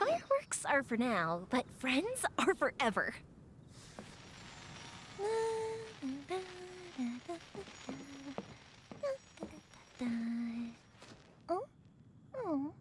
Fireworks are for now, but friends are forever. Oh? Oh.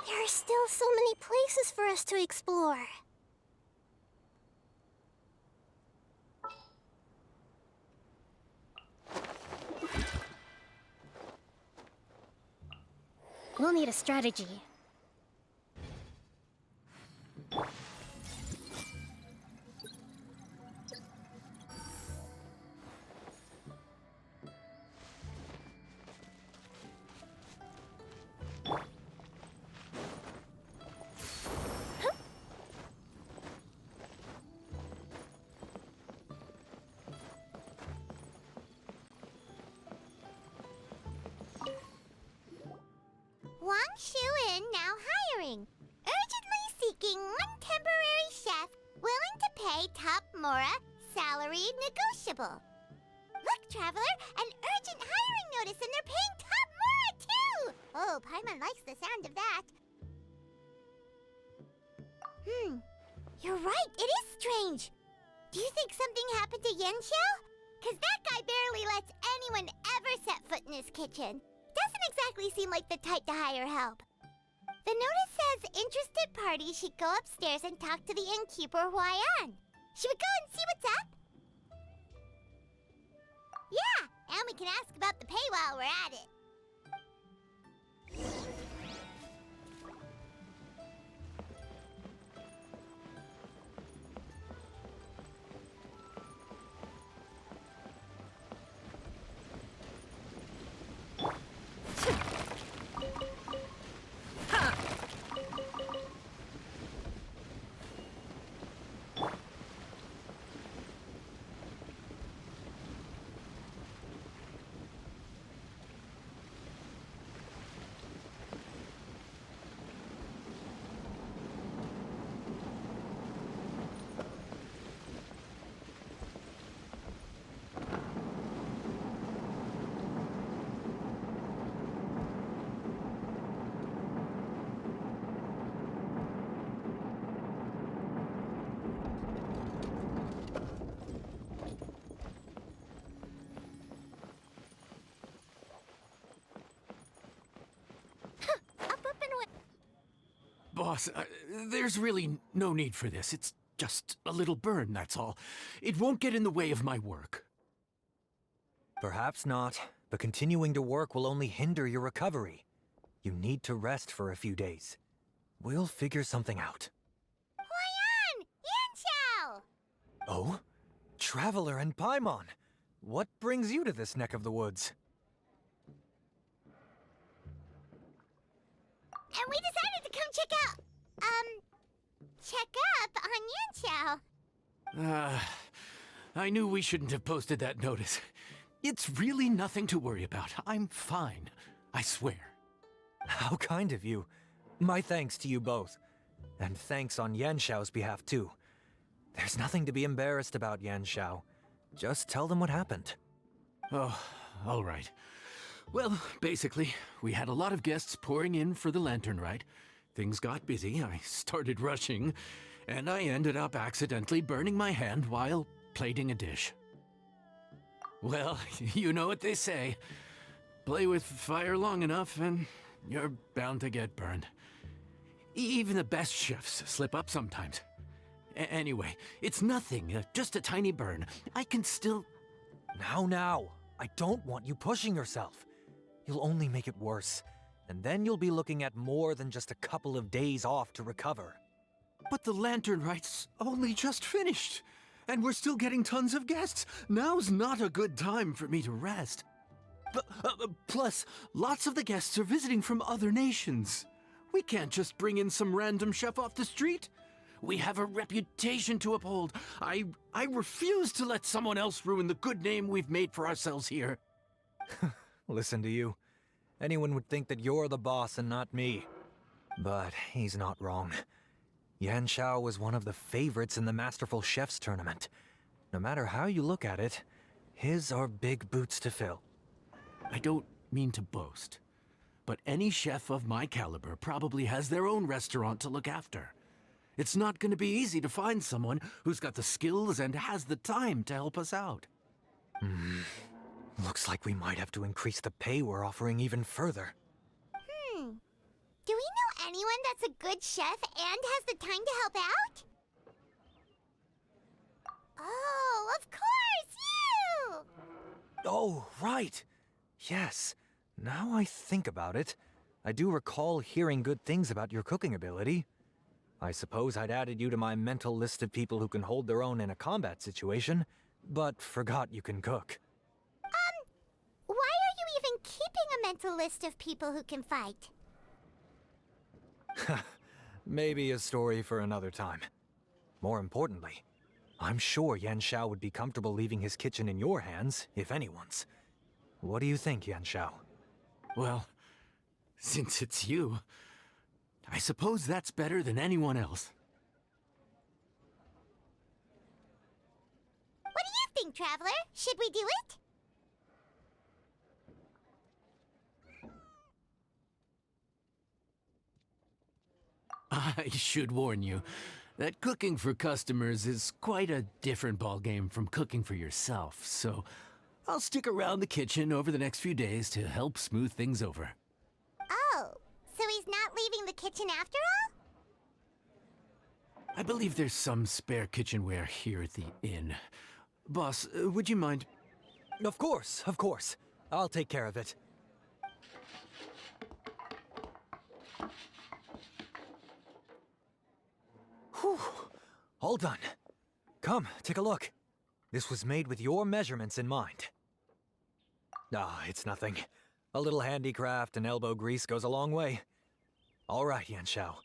There are still so many places for us to explore. We'll need a strategy. Shuin now hiring. Urgently seeking one temporary chef willing to pay top Mora salary negotiable. Look, Traveler, an urgent hiring notice and they're paying top Mora too! Oh, Paimon likes the sound of that. You're right, it is strange. Do you think something happened to Yanxiao? 'Cause that guy barely lets anyone ever set foot in his kitchen. Doesn't exactly seem like the type to hire help. The notice says interested parties should go upstairs and talk to the innkeeper Huayan. Should we go and see what's up? Yeah, and we can ask about the pay while we're at it. Boss, there's really no need for this. It's just a little burn, that's all. It won't get in the way of my work. Perhaps not, but continuing to work will only hinder your recovery. You need to rest for a few days. We'll figure something out. Huayan! Yanxiao! Oh? Traveler and Paimon! What brings you to this neck of the woods? And we decided to come check up on Yanxiao. I knew we shouldn't have posted that notice. It's really nothing to worry about. I'm fine. I swear. How kind of you. My thanks to you both. And thanks on Yanxiao's behalf, too. There's nothing to be embarrassed about, Yanxiao. Just tell them what happened. Oh, all right. Well, basically, we had a lot of guests pouring in for the lantern ride. Things got busy, I started rushing, and I ended up accidentally burning my hand while plating a dish. Well, you know what they say. Play with fire long enough and you're bound to get burned. Even the best chefs slip up sometimes. Anyway, it's nothing, just a tiny burn. I can still... Now, I don't want you pushing yourself. You'll only make it worse, and then you'll be looking at more than just a couple of days off to recover. But the lantern ride's only just finished, and we're still getting tons of guests. Now's not a good time for me to rest. Plus, lots of the guests are visiting from other nations. We can't just bring in some random chef off the street. We have a reputation to uphold. I refuse to let someone else ruin the good name we've made for ourselves here. Listen to you. Anyone would think that you're the boss and not me. But he's not wrong. Yan Xiao was one of the favorites in the Masterful Chefs tournament. No matter how you look at it, his are big boots to fill. I don't mean to boast, but any chef of my caliber probably has their own restaurant to look after. It's not going to be easy to find someone who's got the skills and has the time to help us out. Looks like we might have to increase the pay we're offering even further. Do we know anyone that's a good chef and has the time to help out? Oh, of course, you! Oh, right. Yes. Now I think about it, I do recall hearing good things about your cooking ability. I suppose I'd added you to my mental list of people who can hold their own in a combat situation, but forgot you can cook. Why are you even keeping a mental list of people who can fight? Maybe a story for another time. More importantly, I'm sure Yan Xiao would be comfortable leaving his kitchen in your hands, if anyone's. What do you think, Yan Xiao? Well, since it's you, I suppose that's better than anyone else. What do you think, Traveler? Should we do it? I should warn you that cooking for customers is quite a different ballgame from cooking for yourself, so I'll stick around the kitchen over the next few days to help smooth things over. Oh, so he's not leaving the kitchen after all? I believe there's some spare kitchenware here at the inn. Boss, would you mind? Of course, of course. I'll take care of it. Whew. All done. Come, take a look. This was made with your measurements in mind. Ah, it's nothing. A little handicraft and elbow grease goes a long way. All right, Yan Xiao.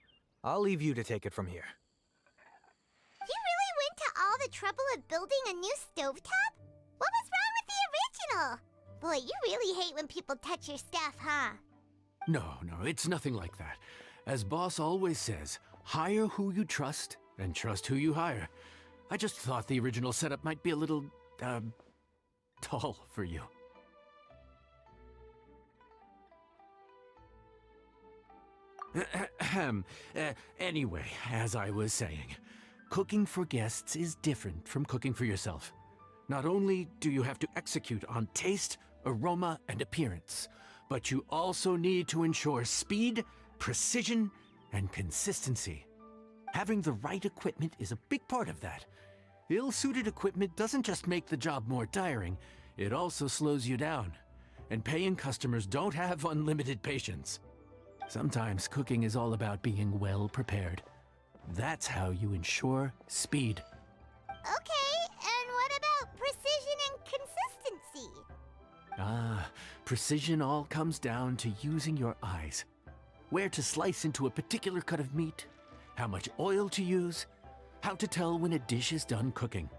I'll leave you to take it from here. You really went to all the trouble of building a new stovetop? What was wrong with the original? Boy, you really hate when people touch your stuff, huh? No, it's nothing like that. As Boss always says, hire who you trust and trust who you hire. I just thought the original setup might be a little, tall for you. Anyway, as I was saying, cooking for guests is different from cooking for yourself. Not only do you have to execute on taste, aroma, and appearance, but you also need to ensure speed, precision, and consistency. Having the right equipment is a big part of that. Ill-suited equipment doesn't just make the job more tiring, it also slows you down. And paying customers don't have unlimited patience. Sometimes cooking is all about being well prepared. That's how you ensure speed. Okay, and what about precision and consistency? Precision all comes down to using your eyes. Where to slice into a particular cut of meat, how much oil to use, how to tell when a dish is done cooking.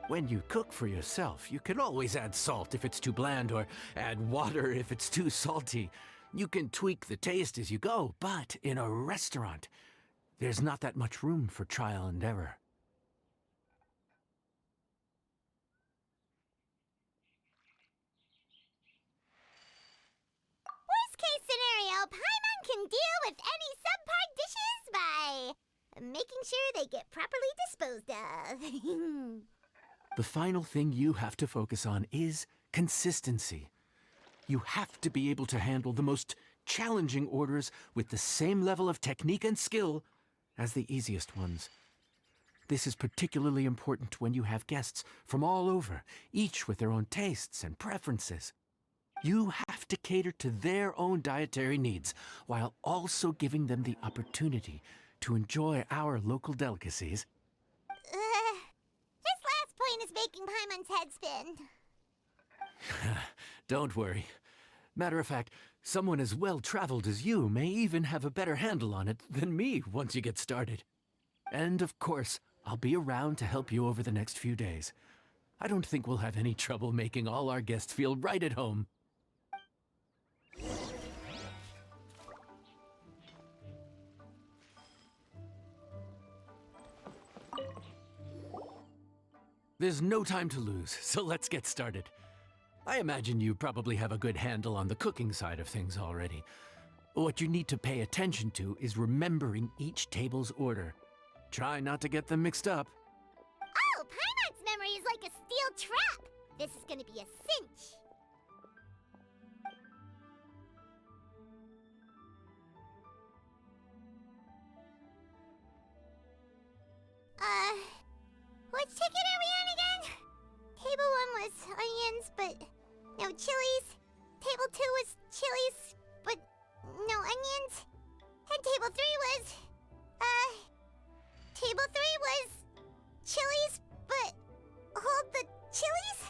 When you cook for yourself, you can always add salt if it's too bland or add water if it's too salty. You can tweak the taste as you go, but in a restaurant, there's not that much room for trial and error. Worst case scenario, Paimon can deal with any subpar dishes by making sure they get properly disposed of. The final thing you have to focus on is consistency. You have to be able to handle the most challenging orders with the same level of technique and skill as the easiest ones. This is particularly important when you have guests from all over, each with their own tastes and preferences. You have to cater to their own dietary needs while also giving them the opportunity to enjoy our local delicacies. This last point is making Paimon's head spin. Don't worry. Matter of fact, someone as well-traveled as you may even have a better handle on it than me once you get started. And of course, I'll be around to help you over the next few days. I don't think we'll have any trouble making all our guests feel right at home. There's no time to lose, so let's get started. I imagine you probably have a good handle on the cooking side of things already. What you need to pay attention to is remembering each table's order. Try not to get them mixed up. Oh, Paimon's memory is like a steel trap. This is gonna be a cinch. Which ticket are we on again? Table 1 was onions, but no chilies. Table 2 was chilies, but no onions. And table 3 was, table 3 was chilies, but hold the chilies?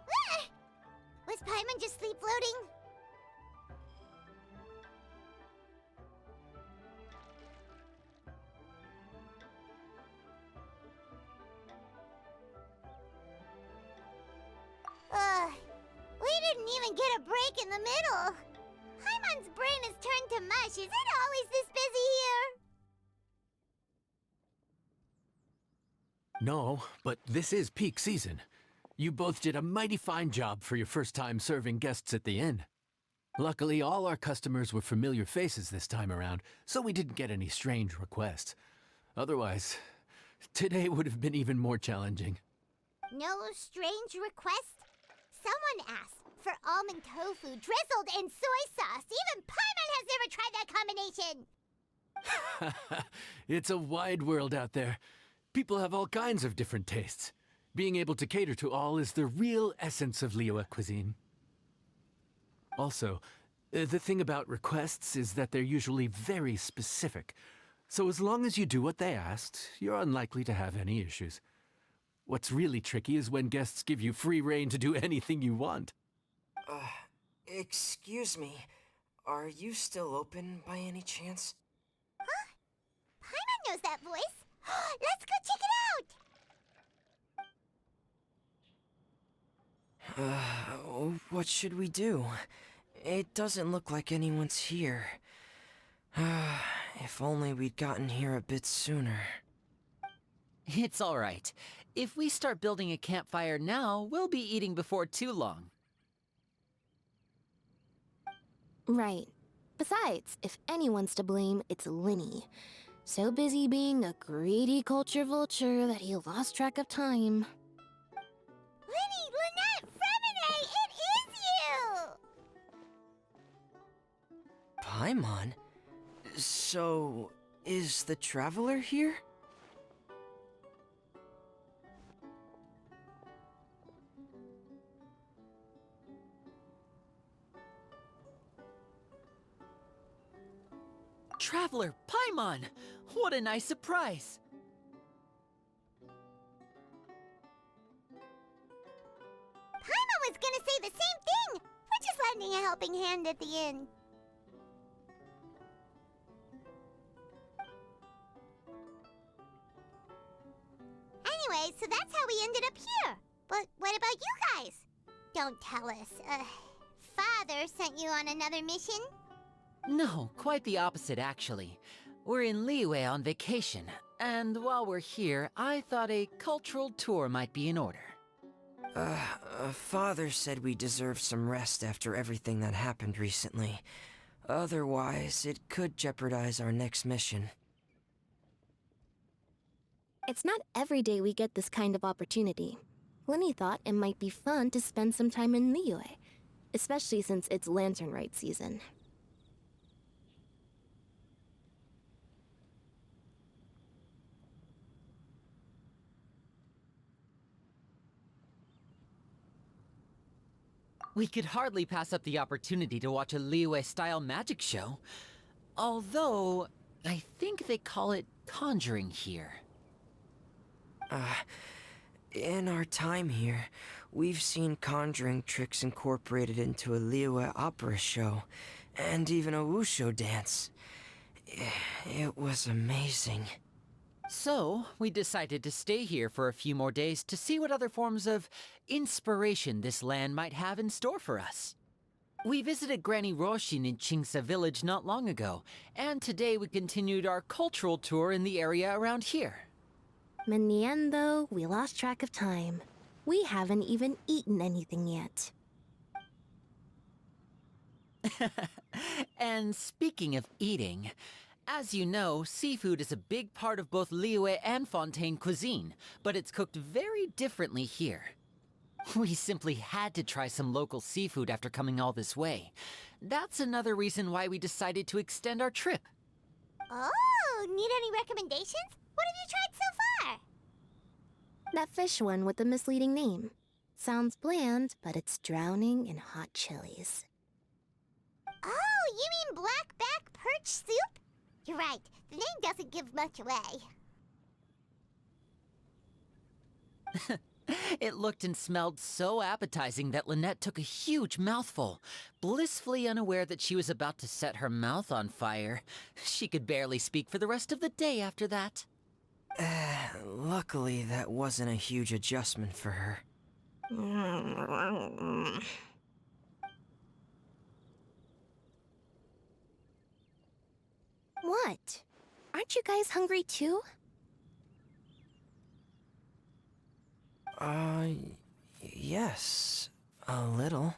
Ah! Was Paimon just sleep floating? We didn't even get a break in the middle. Paimon's brain has turned to mush. Is it always this busy here? No, but this is peak season. You both did a mighty fine job for your first time serving guests at the inn. Luckily, all our customers were familiar faces this time around, so we didn't get any strange requests. Otherwise, today would have been even more challenging. No strange request? Someone asked for almond tofu drizzled in soy sauce. Even Paimon has never tried that combination. It's a wide world out there. People have all kinds of different tastes. Being able to cater to all is the real essence of Liyue cuisine. Also, the thing about requests is that they're usually very specific. So as long as you do what they asked, you're unlikely to have any issues. What's really tricky is when guests give you free rein to do anything you want. Excuse me. Are you still open by any chance? Huh? Paimon knows that voice. Let's go check it out. What should we do? It doesn't look like anyone's here. If only we'd gotten here a bit sooner. It's all right. If we start building a campfire now, we'll be eating before too long. Right. Besides, if anyone's to blame, it's Linny. So busy being a greedy culture vulture that he lost track of time. Linny, Lynette, Fremine, it is you! Paimon? So, is the Traveler here? Traveler, Paimon! What a nice surprise! Paimon was gonna say the same thing! We're just lending a helping hand at the inn. Anyway, so that's how we ended up here. But what about you guys? Don't tell us. Father sent you on another mission? No, quite the opposite, actually. We're in Liyue on vacation, and while we're here, I thought a cultural tour might be in order. Father said we deserve some rest after everything that happened recently. Otherwise, it could jeopardize our next mission. It's not every day we get this kind of opportunity. Lenny thought it might be fun to spend some time in Liyue, especially since it's Lantern Rite season. We could hardly pass up the opportunity to watch a Liyue-style magic show. Although, I think they call it conjuring here. In our time here, we've seen conjuring tricks incorporated into a Liyue opera show, and even a wushu dance. It was amazing. So, we decided to stay here for a few more days to see what other forms of inspiration this land might have in store for us. We visited Granny Roshin in Chingsa village not long ago, and today we continued our cultural tour in the area around here. In the end, though, we lost track of time. We haven't even eaten anything yet. And speaking of eating, as you know, seafood is a big part of both Liyue and Fontaine cuisine, but it's cooked very differently here. We simply had to try some local seafood after coming all this way. That's another reason why we decided to extend our trip. Oh, need any recommendations? What have you tried so far? That fish one with the misleading name. Sounds bland, but it's drowning in hot chilies. Oh, you mean blackback perch soup? You're right, the name doesn't give much away. It looked and smelled so appetizing that Lynette took a huge mouthful, blissfully unaware that she was about to set her mouth on fire. She could barely speak for the rest of the day after that. Luckily, that wasn't a huge adjustment for her. What? Aren't you guys hungry too? Yes, a little.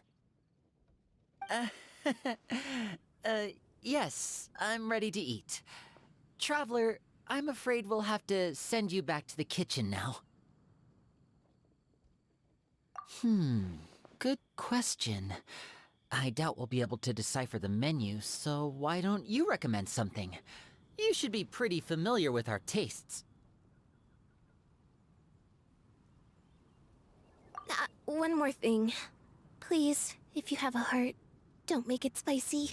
Yes, I'm ready to eat. Traveler, I'm afraid we'll have to send you back to the kitchen now. Good question. I doubt we'll be able to decipher the menu, so why don't you recommend something? You should be pretty familiar with our tastes. One more thing. Please, if you have a heart, don't make it spicy.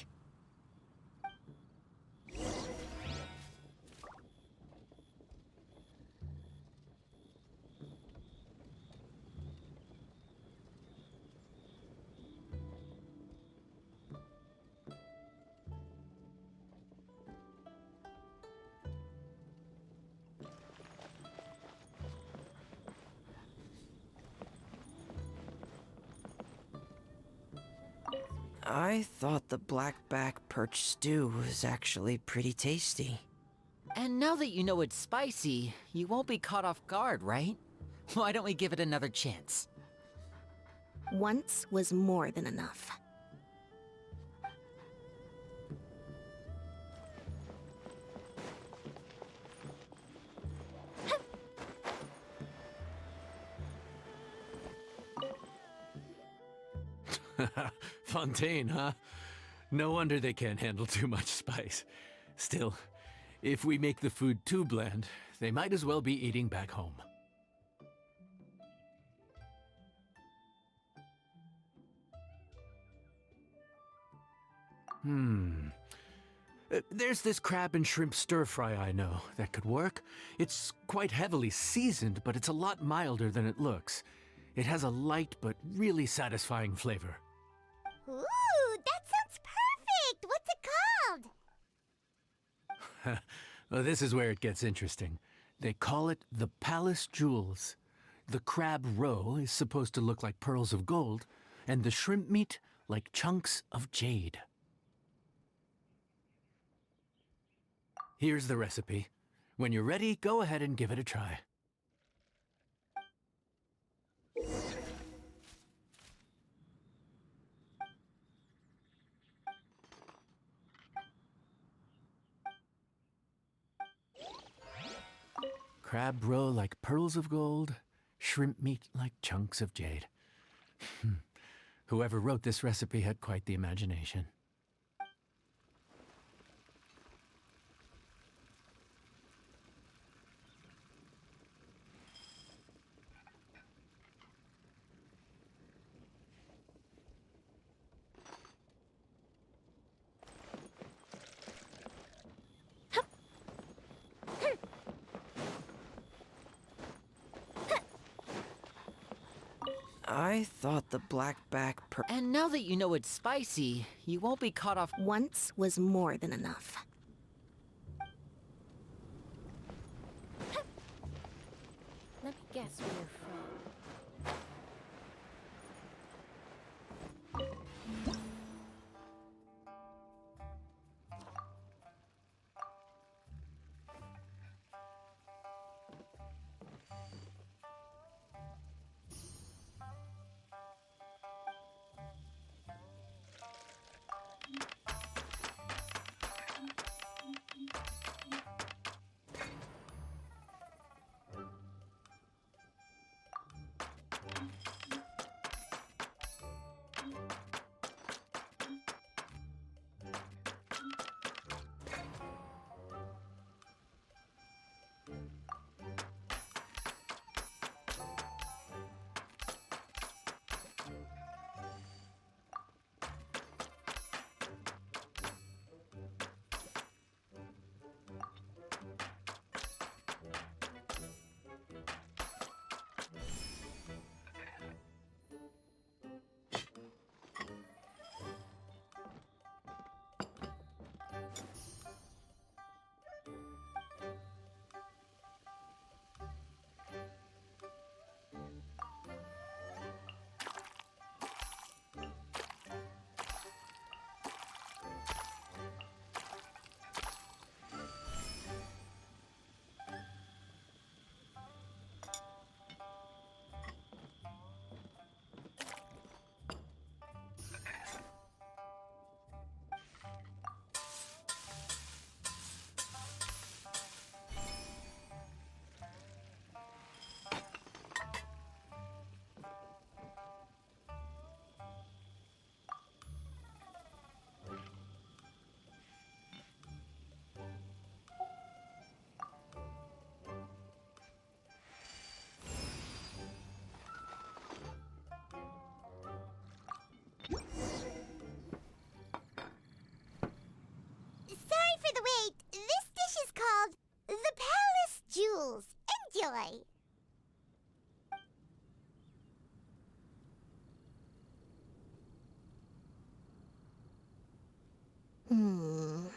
I thought the blackback perch stew was actually pretty tasty. And now that you know it's spicy, you won't be caught off guard, right? Why don't we give it another chance? Once was more than enough. Fontaine, huh? No wonder they can't handle too much spice. Still, if we make the food too bland, they might as well be eating back home. There's this crab and shrimp stir-fry I know that could work. It's quite heavily seasoned, but it's a lot milder than it looks. It has a light but really satisfying flavor. Ooh, that sounds perfect! What's it called? Well, this is where it gets interesting. They call it the Palace Jewels. The crab roe is supposed to look like pearls of gold, and the shrimp meat like chunks of jade. Here's the recipe. When you're ready, go ahead and give it a try. Crab roe like pearls of gold, shrimp meat like chunks of jade. Whoever wrote this recipe had quite the imagination. I thought the blackback And now that you know it's spicy, you won't be caught off. Once was more than enough. Let me guess where you're from. Sorry for the wait. This dish is called the Palace Jewels. Enjoy. Hmm.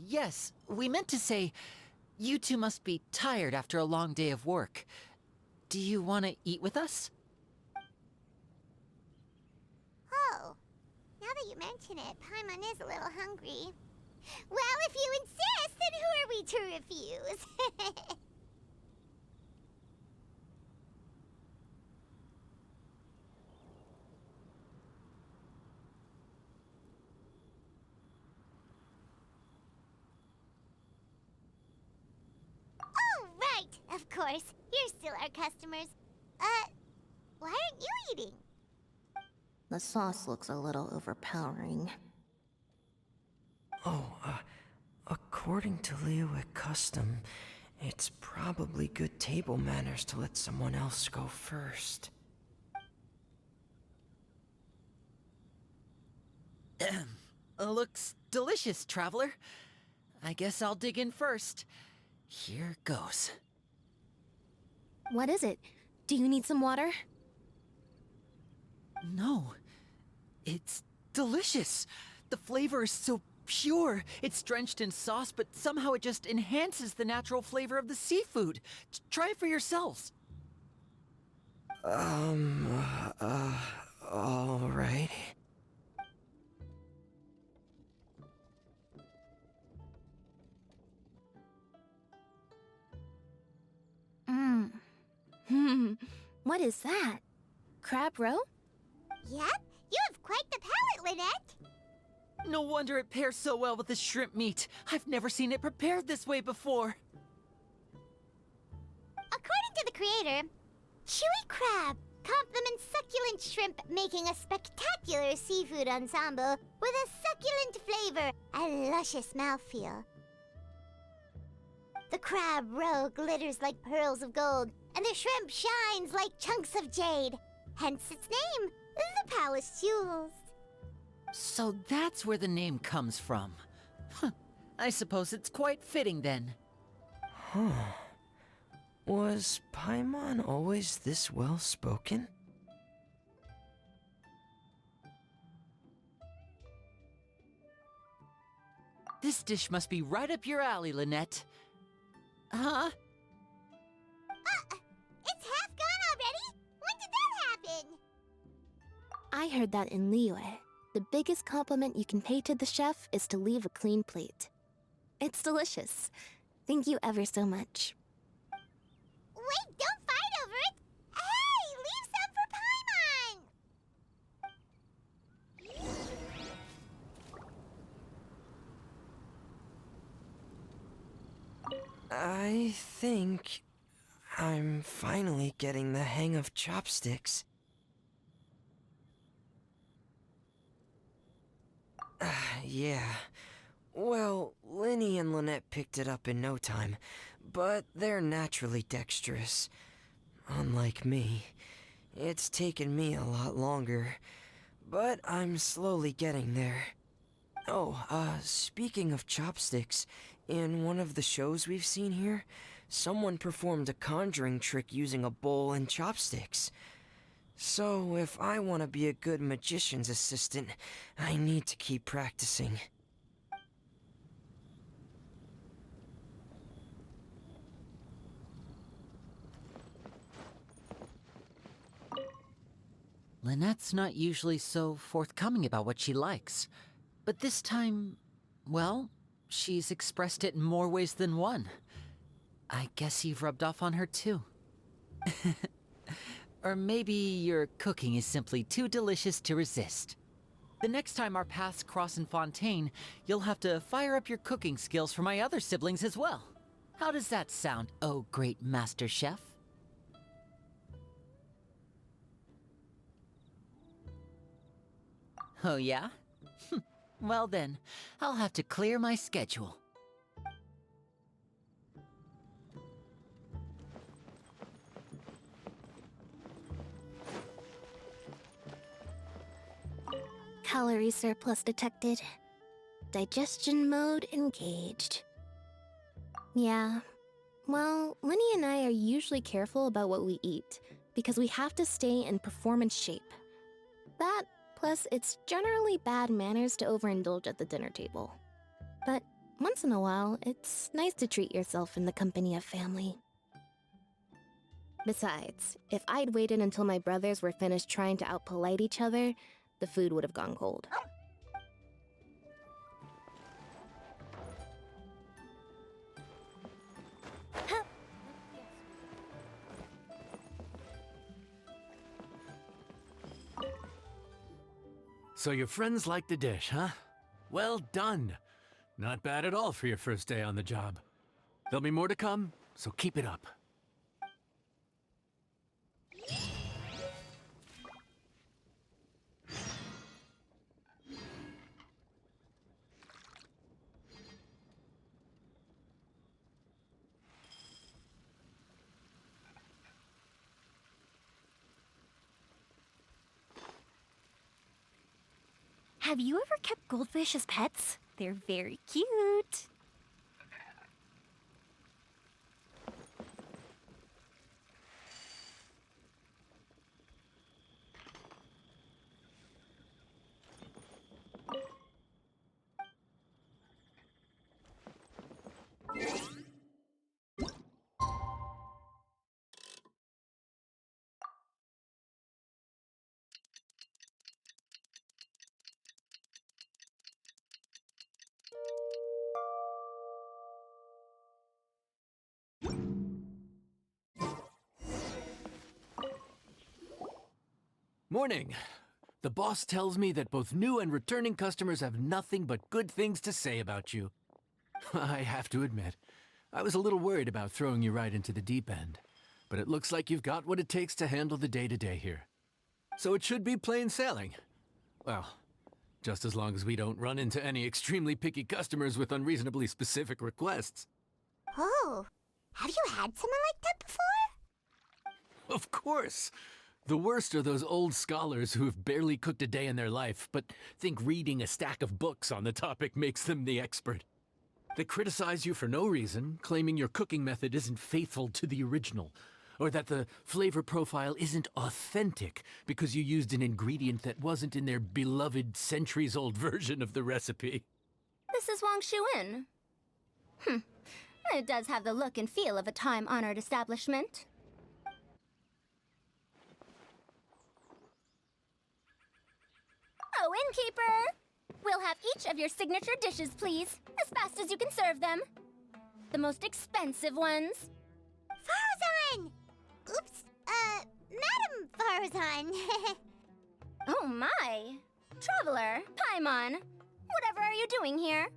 Yes. We meant to say, you two must be tired after a long day of work. Do you want to eat with us? Oh, now that you mention it, Paimon is a little hungry. Well, if you insist, then who are we to refuse? Oh, right, of course. You're still our customers. Why aren't you eating? The sauce looks a little overpowering. according to Liyue custom, it's probably good table manners to let someone else go first. Looks delicious, traveler. I guess I'll dig in first. Here goes. What is it? Do you need some water? No. It's delicious. The flavor is so pure. It's drenched in sauce, but somehow it just enhances the natural flavor of the seafood. Try it for yourselves. Alright. What is that? Crab roe? Yep, you have quite the palate, Lynette. No wonder it pairs so well with the shrimp meat. I've never seen it prepared this way before. According to the creator, chewy crab complements succulent shrimp, making a spectacular seafood ensemble with a succulent flavor and luscious mouthfeel. The crab roe glitters like pearls of gold, and the shrimp shines like chunks of jade. Hence its name, the Palace Jewels. So that's where the name comes from. Huh. I suppose it's quite fitting then. Huh. Was Paimon always this well spoken? This dish must be right up your alley, Lynette. Huh? It's half gone already? When did that happen? I heard that in Liyue, the biggest compliment you can pay to the chef is to leave a clean plate. It's delicious. Thank you ever so much. Wait, don't fight over it! Hey, leave some for Paimon! I think I'm finally getting the hang of chopsticks. Yeah. Well, Linny and Lynette picked it up in no time, but they're naturally dexterous. Unlike me, it's taken me a lot longer, but I'm slowly getting there. Oh, speaking of chopsticks, in one of the shows we've seen here, someone performed a conjuring trick using a bowl and chopsticks. So, if I want to be a good magician's assistant, I need to keep practicing. Lynette's not usually so forthcoming about what she likes. But this time, well, she's expressed it in more ways than one. I guess you've rubbed off on her too. Or maybe your cooking is simply too delicious to resist. The next time our paths cross in Fontaine, you'll have to fire up your cooking skills for my other siblings as well. How does that sound, oh great master chef? Oh yeah? Well then, I'll have to clear my schedule. Calorie surplus detected. Digestion mode engaged. Yeah. Well, Linny and I are usually careful about what we eat, because we have to stay in performance shape. That, plus it's generally bad manners to overindulge at the dinner table. But once in a while, it's nice to treat yourself in the company of family. Besides, if I'd waited until my brothers were finished trying to outpolite each other, the food would have gone cold. So your friends like the dish, huh? Well done. Not bad at all for your first day on the job. There'll be more to come, so keep it up. Have you ever kept goldfish as pets? They're very cute. Morning. The boss tells me that both new and returning customers have nothing but good things to say about you. I have to admit, I was a little worried about throwing you right into the deep end, but it looks like you've got what it takes to handle the day-to-day here. So it should be plain sailing. Well, just as long as we don't run into any extremely picky customers with unreasonably specific requests. Oh, have you had someone like that before? Of course! The worst are those old scholars who have barely cooked a day in their life, but think reading a stack of books on the topic makes them the expert. They criticize you for no reason, claiming your cooking method isn't faithful to the original, or that the flavor profile isn't authentic because you used an ingredient that wasn't in their beloved centuries-old version of the recipe. This is Wang Shuin. It does have the look and feel of a time-honored establishment. Oh, innkeeper! We'll have each of your signature dishes, please, as fast as you can serve them. The most expensive ones. Farazan! Oops, Madam Farazan. Oh my! Traveler, Paimon, whatever are you doing here?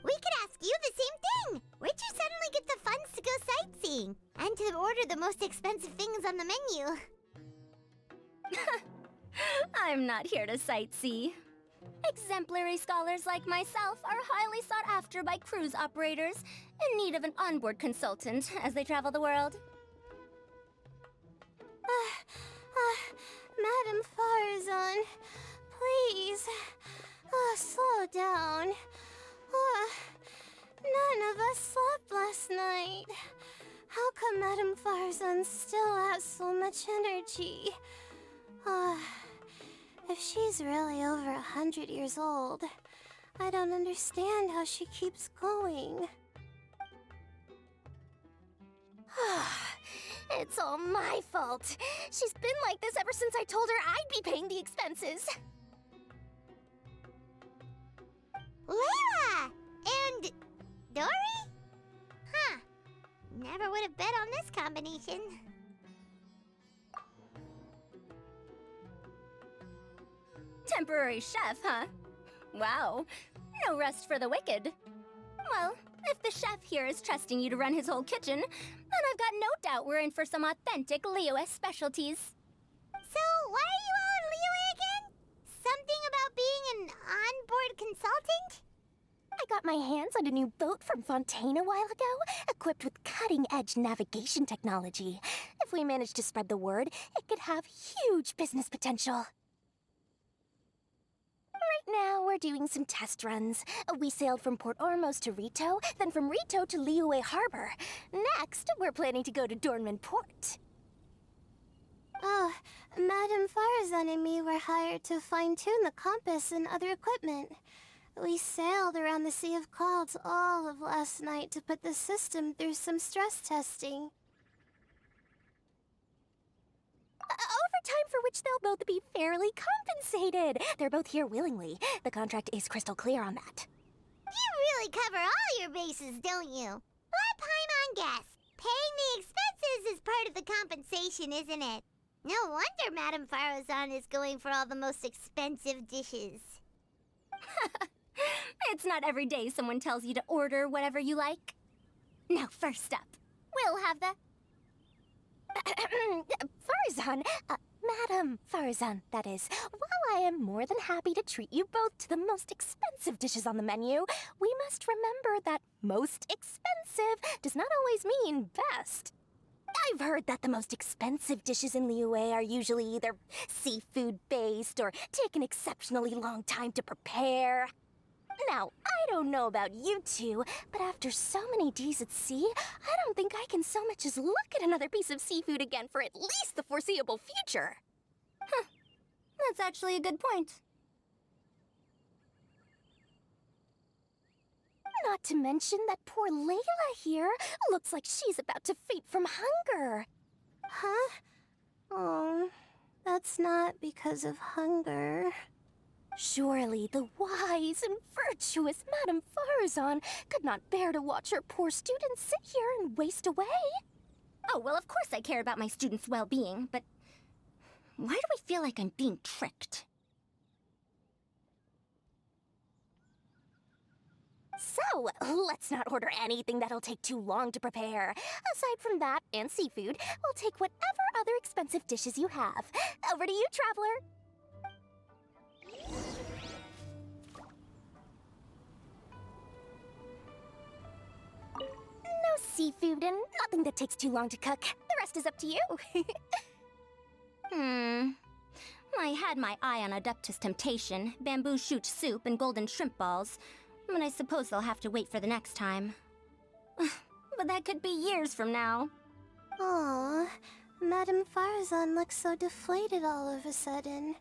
We could ask you the same thing! Where'd you suddenly get the funds to go sightseeing? And to order the most expensive things on the menu? I'm not here to sightsee. Exemplary scholars like myself are highly sought after by cruise operators in need of an onboard consultant as they travel the world. Madam Farazan, please, slow down. None of us slept last night. How come Madam Farazan still has so much energy? If she's really over 100 years old, I don't understand how she keeps going. It's all my fault. She's been like this ever since I told her I'd be paying the expenses. Layla! And Dory? Huh. Never would have bet on this combination. Temporary chef, huh? Wow. No rest for the wicked. Well, if the chef here is trusting you to run his whole kitchen, then I've got no doubt we're in for some authentic Liyue specialties. So, why are you all in Liyue again? Something about being an onboard consultant? I got my hands on a new boat from Fontaine a while ago, equipped with cutting-edge navigation technology. If we manage to spread the word, it could have huge business potential. Right now, we're doing some test runs. We sailed from Port Ormos to Rito, then from Rito to Liyue Harbor. Next, we're planning to go to Dornman Port. Oh, Madame Farazan and me were hired to fine-tune the compass and other equipment. We sailed around the Sea of Clouds all of last night to put the system through some stress testing. Overtime for which they'll both be fairly compensated. They're both here willingly. The contract is crystal clear on that. You really cover all your bases, don't you? Let Paimon guess. Paying the expenses is part of the compensation, isn't it? No wonder Madame Farazan is going for all the most expensive dishes. It's not every day someone tells you to order whatever you like. Now, first up, we'll have the... Farazan, Madam Farazan, that is. While I am more than happy to treat you both to the most expensive dishes on the menu, we must remember that most expensive does not always mean best. I've heard that the most expensive dishes in Liyue are usually either seafood-based or take an exceptionally long time to prepare. Now, I don't know about you two, but after so many days at sea, I don't think I can so much as look at another piece of seafood again for at least the foreseeable future. Huh. That's actually a good point. Not to mention that poor Layla here looks like she's about to faint from hunger. Huh? Oh, that's not because of hunger. Surely the wise and virtuous Madame Farazan could not bear to watch her poor students sit here and waste away. Oh, well, of course I care about my students' well-being, but why do I feel like I'm being tricked? So, let's not order anything that'll take too long to prepare. Aside from that and seafood, we'll take whatever other expensive dishes you have. Over to you, traveler. No seafood and nothing that takes too long to cook. The rest is up to you. I had my eye on Adeptus Temptation, bamboo shoot soup, and golden shrimp balls. And I suppose they'll have to wait for the next time. But that could be years from now. Aww, Madame Farazan looks so deflated all of a sudden.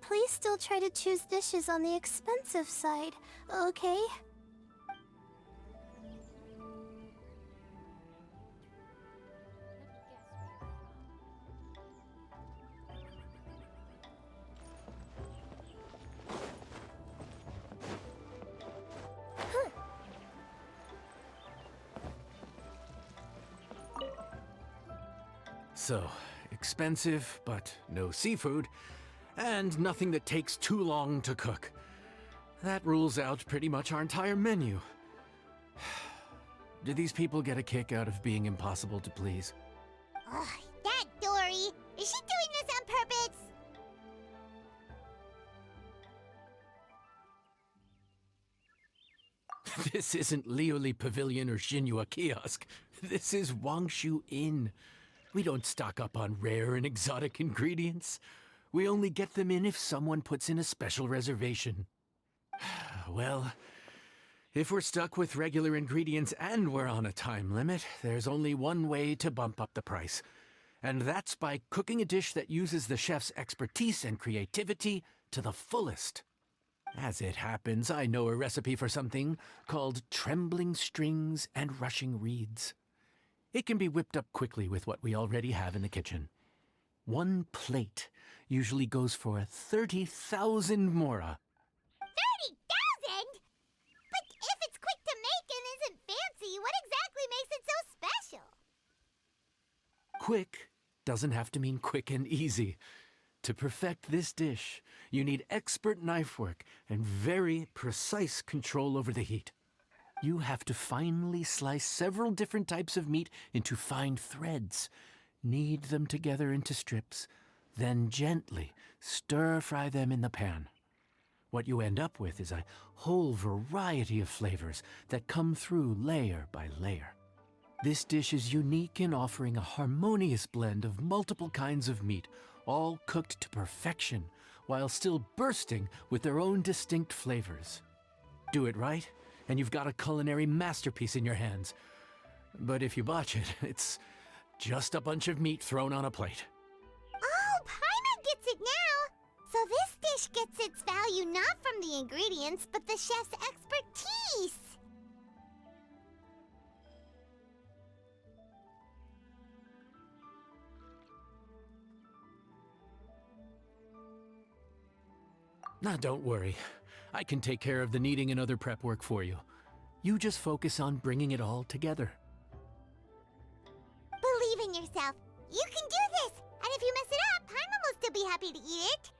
Please still try to choose dishes on the expensive side, okay? So, expensive, but no seafood, and nothing that takes too long to cook. That rules out pretty much our entire menu. Do these people get a kick out of being impossible to please? Ugh, that Dory! Is she doing this on purpose? This isn't Lioli Pavilion or Xinhua Kiosk. This is Wangshu Inn. We don't stock up on rare and exotic ingredients. We only get them in if someone puts in a special reservation. Well, if we're stuck with regular ingredients and we're on a time limit, there's only one way to bump up the price. And that's by cooking a dish that uses the chef's expertise and creativity to the fullest. As it happens, I know a recipe for something called trembling strings and rushing reeds. It can be whipped up quickly with what we already have in the kitchen. One plate usually goes for 30,000 mora. 30,000? But if it's quick to make and isn't fancy, what exactly makes it so special? Quick doesn't have to mean quick and easy. To perfect this dish, you need expert knife work and very precise control over the heat. You have to finely slice several different types of meat into fine threads, knead them together into strips, then gently stir-fry them in the pan. What you end up with is a whole variety of flavors that come through layer by layer. This dish is unique in offering a harmonious blend of multiple kinds of meat, all cooked to perfection, while still bursting with their own distinct flavors. Do it right, and you've got a culinary masterpiece in your hands. But if you botch it, it's just a bunch of meat thrown on a plate. Oh, Paimon gets it now! So this dish gets its value not from the ingredients, but the chef's expertise! Now, don't worry. I can take care of the kneading and other prep work for you. You just focus on bringing it all together. Believe in yourself. You can do this! And if you mess it up, Paimon will still be happy to eat it.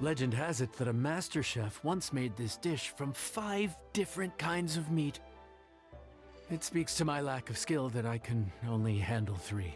Legend has it that a master chef once made this dish from 5 different kinds of meat. It speaks to my lack of skill that I can only handle 3.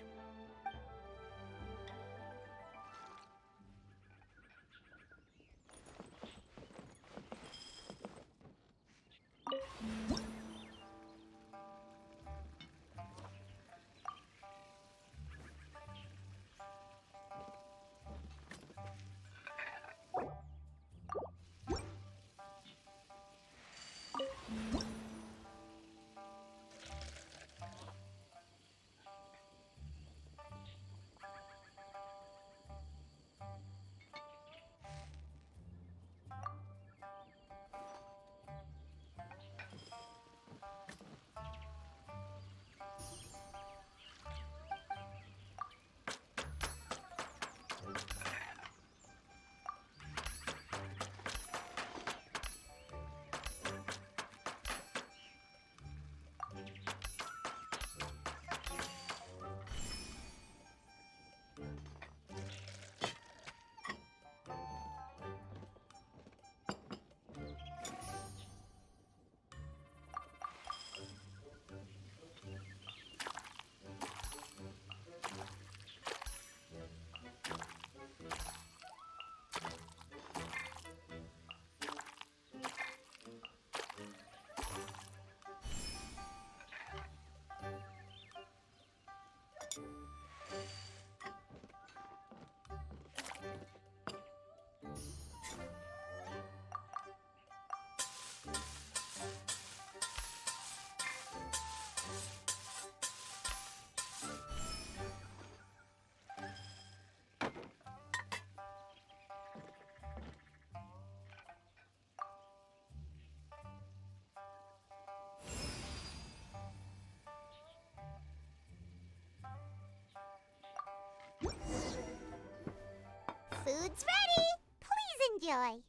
Food's ready! Please enjoy.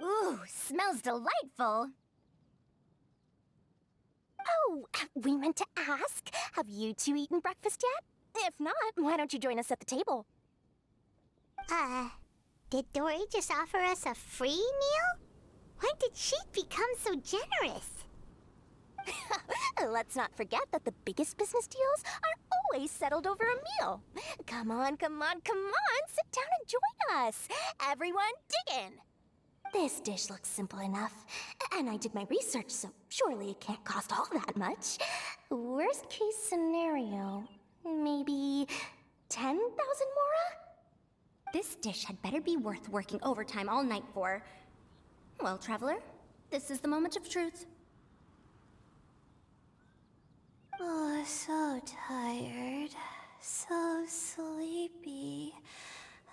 Ooh, smells delightful. Oh, we meant to ask, have you two eaten breakfast yet? If not, why don't you join us at the table? Did Dory just offer us a free meal? When did she become so generous? Let's not forget that the biggest business deals are always settled over a meal. Come on, come on, come on, sit down and join us. Everyone, dig in. This dish looks simple enough, and I did my research, so surely it can't cost all that much. Worst case scenario, maybe 10,000 mora? This dish had better be worth working overtime all night for. Well, traveler, this is the moment of truth. Oh, so tired. So sleepy.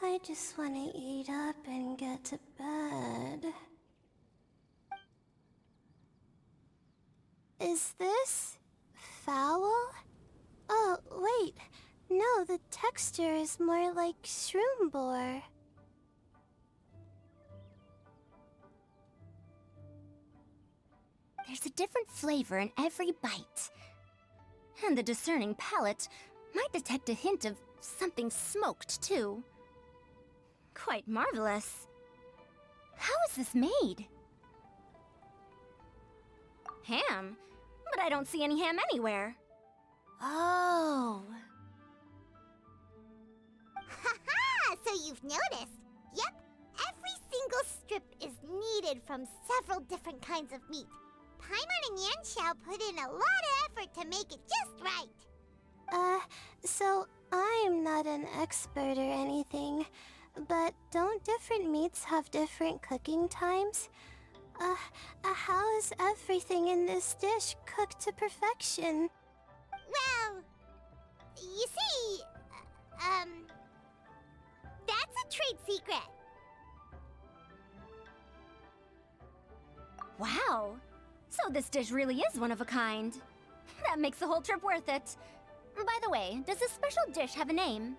I just want to eat up and get to bed. Is this foul? Oh, wait. No, the texture is more like shroom boar. There's a different flavor in every bite. And the discerning palate might detect a hint of something smoked, too. Quite marvelous. How is this made? Ham? But I don't see any ham anywhere. Oh. Haha! So you've noticed. Yep, every single strip is needed from several different kinds of meat. Paimon and Yanxiao put in a lot of effort to make it just right. So I'm not an expert or anything, but don't different meats have different cooking times? How is everything in this dish cooked to perfection? Well, you see, that's a trade secret. Wow! So this dish really is one of a kind. That makes the whole trip worth it. By the way, does this special dish have a name?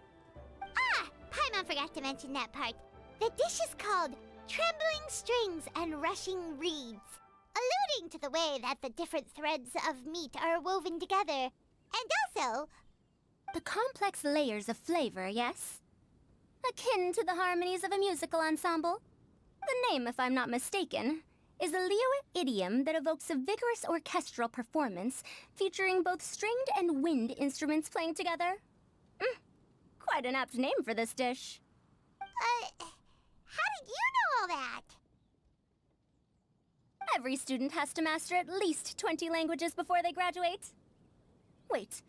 Ah! Paimon forgot to mention that part. The dish is called Trembling Strings and Rushing Reeds, alluding to the way that the different threads of meat are woven together. And also, The complex layers of flavor, yes? Akin to the harmonies of a musical ensemble? The name, if I'm not mistaken, is a Liyue idiom that evokes a vigorous orchestral performance featuring both stringed and wind instruments playing together. Quite an apt name for this dish. how did you know all that? Every student has to master at least 20 languages before they graduate. Wait,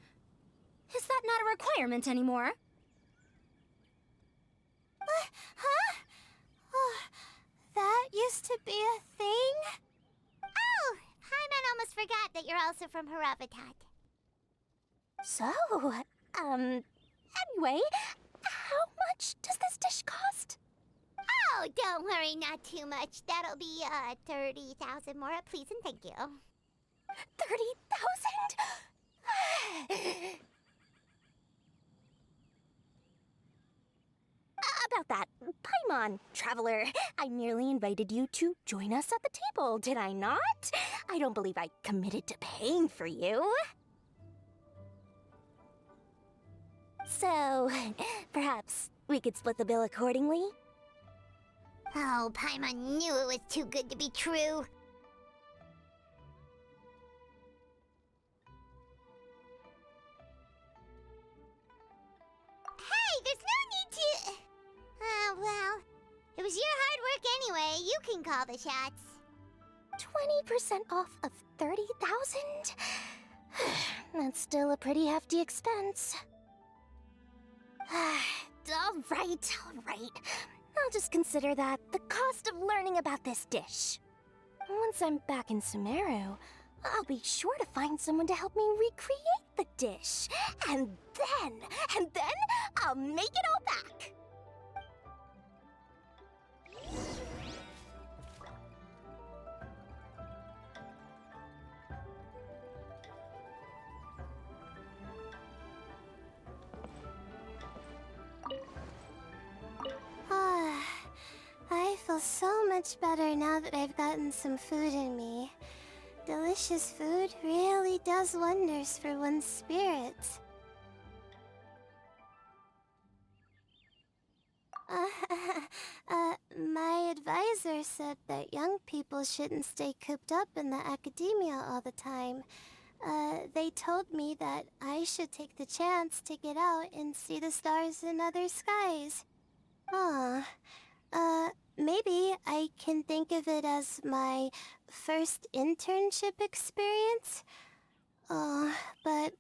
is that not a requirement anymore? Huh? Oh, that used to be a thing? Oh, Paimon almost forgot that you're also from Haravatat. So, anyway, how much does this dish cost? Oh, don't worry, not too much. That'll be, 30,000 more, please and thank you. 30,000? About that, Paimon, traveler, I merely invited you to join us at the table, did I not? I don't believe I committed to paying for you. So, perhaps we could split the bill accordingly? Oh, Paimon knew it was too good to be true. Hey, there's no need to... well, it was your hard work anyway. You can call the shots. 20% off of 30,000? That's still a pretty hefty expense. All right. I'll just consider that the cost of learning about this dish. Once I'm back in Sumeru, I'll be sure to find someone to help me recreate the dish. And then I'll make it all back. so much better now that I've gotten some food in me. Delicious food really does wonders for one's spirits. My advisor said that young people shouldn't stay cooped up in the academia all the time. They told me that I should take the chance to get out and see the stars in other skies. Aw. Maybe I can think of it as my first internship experience? Oh, but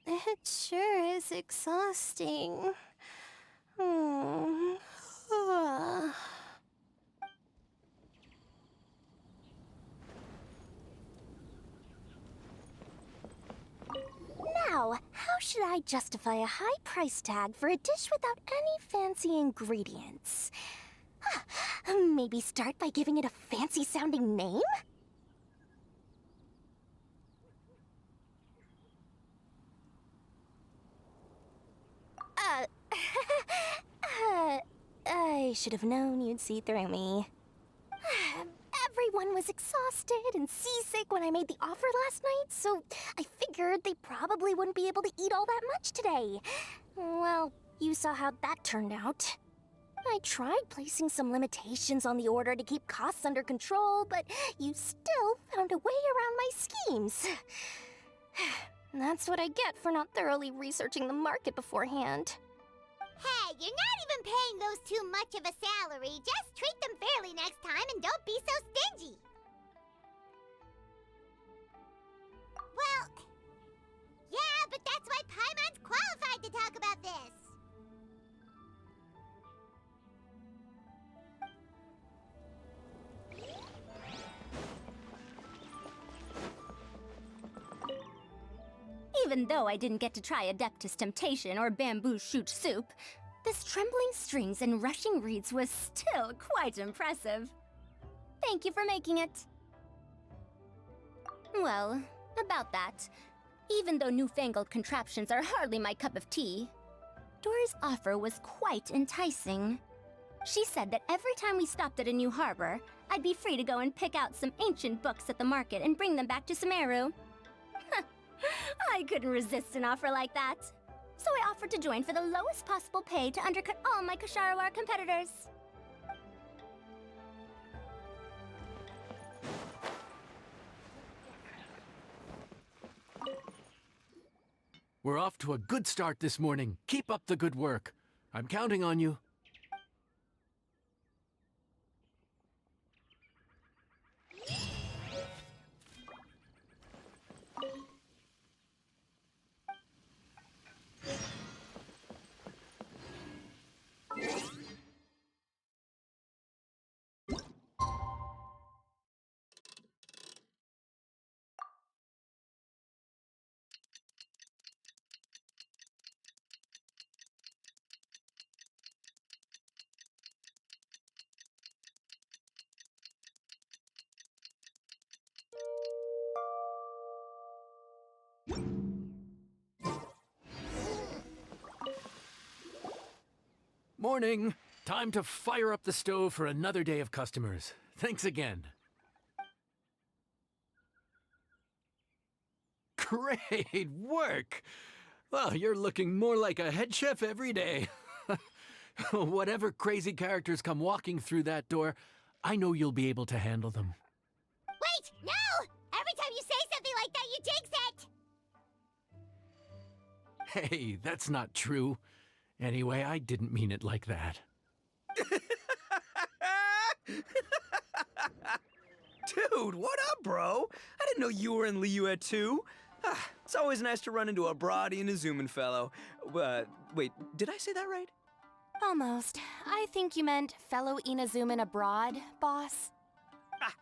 it sure is exhausting. Hmm. Now, how should I justify a high price tag for a dish without any fancy ingredients? Maybe start by giving it a fancy-sounding name? I should have known you'd see through me. Everyone was exhausted and seasick when I made the offer last night, so I figured they probably wouldn't be able to eat all that much today. Well, you saw how that turned out. I tried placing some limitations on the order to keep costs under control, but you still found a way around my schemes. That's what I get for not thoroughly researching the market beforehand. Hey, you're not even paying those too much of a salary. Just treat them fairly next time and don't be so stingy. Well, yeah, but that's why Paimon's qualified to talk about this. Even though I didn't get to try Adeptus Temptation or Bamboo Shoot Soup, this trembling strings and rushing reeds was still quite impressive. Thank you for making it. Well, about that, even though newfangled contraptions are hardly my cup of tea, Dory's offer was quite enticing. She said that every time we stopped at a new harbor, I'd be free to go and pick out some ancient books at the market and bring them back to Sumeru. I couldn't resist an offer like that. So I offered to join for the lowest possible pay to undercut all my Ksharawar competitors. We're off to a good start this morning. Keep up the good work. I'm counting on you. Morning. Time to fire up the stove for another day of customers. Thanks again. Great work! Well, you're looking more like a head chef every day. Whatever crazy characters come walking through that door, I know you'll be able to handle them. Wait, no! Every time you say something like that, you jinx it! Hey, that's not true. Anyway, I didn't mean it like that. Dude, what up, bro? I didn't know you were in Liyue too. It's always nice to run into a Brody and a Zoomin fellow. Wait, did I say that right? Almost. I think you meant fellow Inazuman abroad, boss.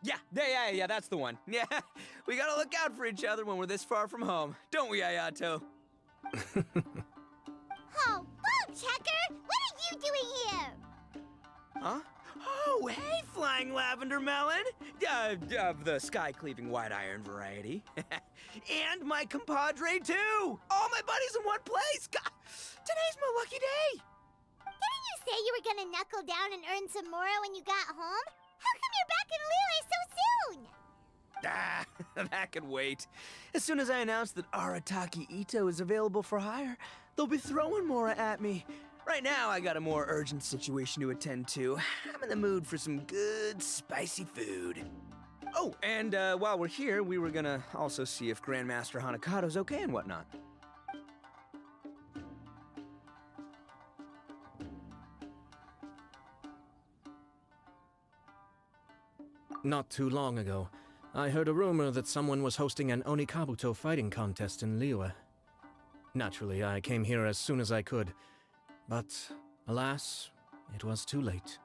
Yeah, that's the one. Yeah, we gotta look out for each other when we're this far from home, don't we, Ayato? Oh, Bug Checker! What are you doing here? Huh? Oh, hey, Flying Lavender Melon! Of the sky-cleaving white iron variety. And my compadre, too! All my buddies in one place! God, today's my lucky day! Didn't you say you were gonna knuckle down and earn some more when you got home? How come you're back in Liyue so soon? Ah, that could wait. As soon as I announce that Arataki Ito is available for hire, they'll be throwing Mora at me. Right now, I got a more urgent situation to attend to. I'm in the mood for some good, spicy food. Oh, and while we're here, we were gonna also see if Grandmaster Hanakado's okay and whatnot. Not too long ago, I heard a rumor that someone was hosting an Onikabuto fighting contest in Liyue. Naturally, I came here as soon as I could, but alas, it was too late.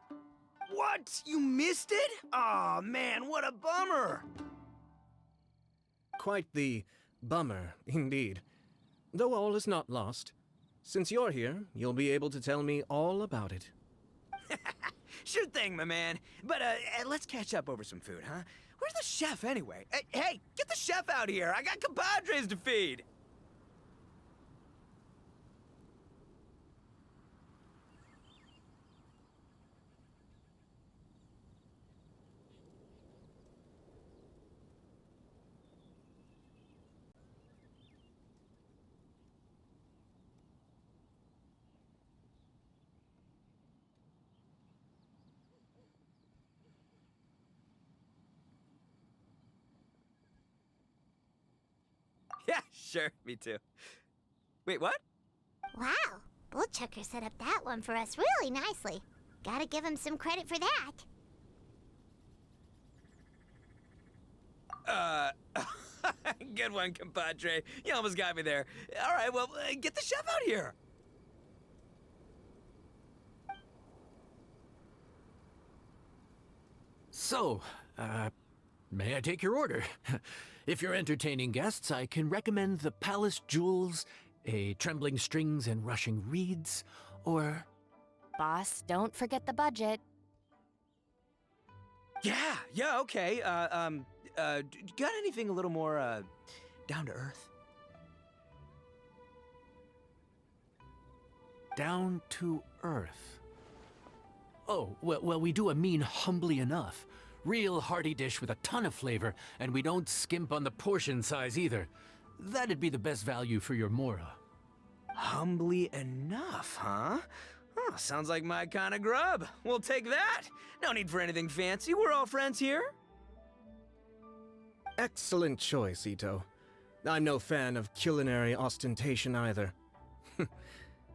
What? You missed it? Aw, man, what a bummer! Quite the bummer, indeed. Though all is not lost. Since you're here, you'll be able to tell me all about it. Sure thing, my man. But let's catch up over some food, huh? Where's the chef anyway? Hey, get the chef out here. I got compadres to feed. Yeah, sure, me too. Wait, what? Wow, Bullchucker set up that one for us really nicely. Gotta give him some credit for that. Good one, compadre. You almost got me there. All right, well, get the chef out here. So, may I take your order? If you're entertaining guests, I can recommend the Palace Jewels, a Trembling Strings and Rushing Reeds, or... Boss, don't forget the budget. Yeah, okay. Got anything a little more, down to earth? Down to earth. Oh, well, we do a mean humbly enough. Real hearty dish with a ton of flavor, and we don't skimp on the portion size either. That'd be the best value for your Mora. Humbly enough, huh? Oh, sounds like my kind of grub. We'll take that. No need for anything fancy. We're all friends here. Excellent choice, Ito. I'm no fan of culinary ostentation either.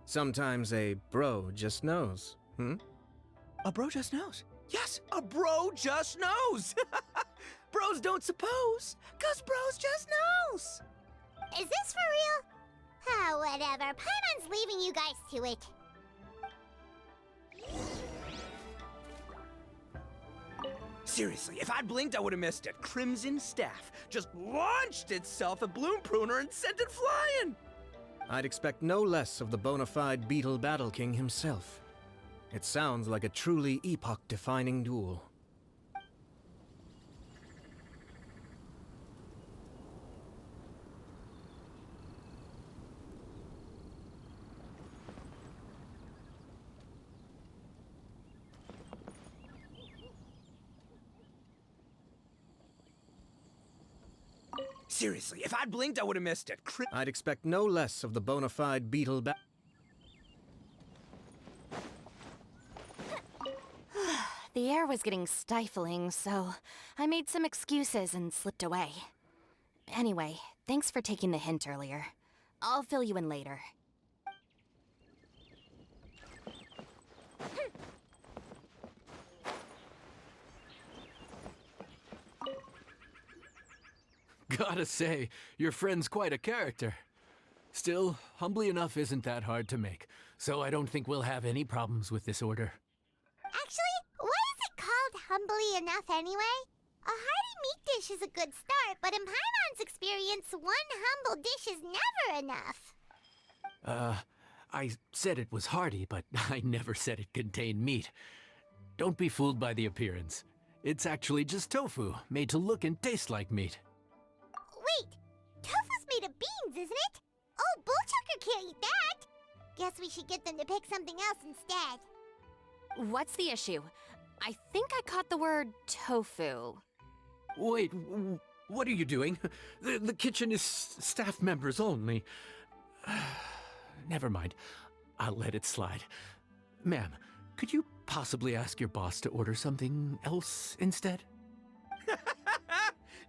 Sometimes a bro just knows, A bro just knows. Yes, a bro just knows. Bros don't suppose, 'cause bros just knows. Is this for real? Ah, whatever. Paimon's leaving you guys to it. Seriously, if I'd blinked, I would have missed it. Crimson Staff just launched itself at Bloom Pruner and sent it flying. I'd expect no less of the bona fide Beetle Battle King himself. It sounds like a truly epoch-defining duel. Seriously, if I'd blinked, I would have missed it. I'd expect no less of the bona fide Beetle Battle... The air was getting stifling, so I made some excuses and slipped away. Anyway, thanks for taking the hint earlier. I'll fill you in later. Gotta say, your friend's quite a character. Still, humbly enough isn't that hard to make, so I don't think we'll have any problems with this order. Actually, why is it called humbly enough anyway? A hearty meat dish is a good start, but in Paimon's experience, one humble dish is never enough. I said it was hearty, but I never said it contained meat. Don't be fooled by the appearance. It's actually just tofu, made to look and taste like meat. Wait, tofu's made of beans, isn't it? Oh, Bullchucker can't eat that! Guess we should get them to pick something else instead. What's the issue? I think I caught the word tofu. Wait, what are you doing? The kitchen is staff members only. Never mind. I'll let it slide. Ma'am, could you possibly ask your boss to order something else instead?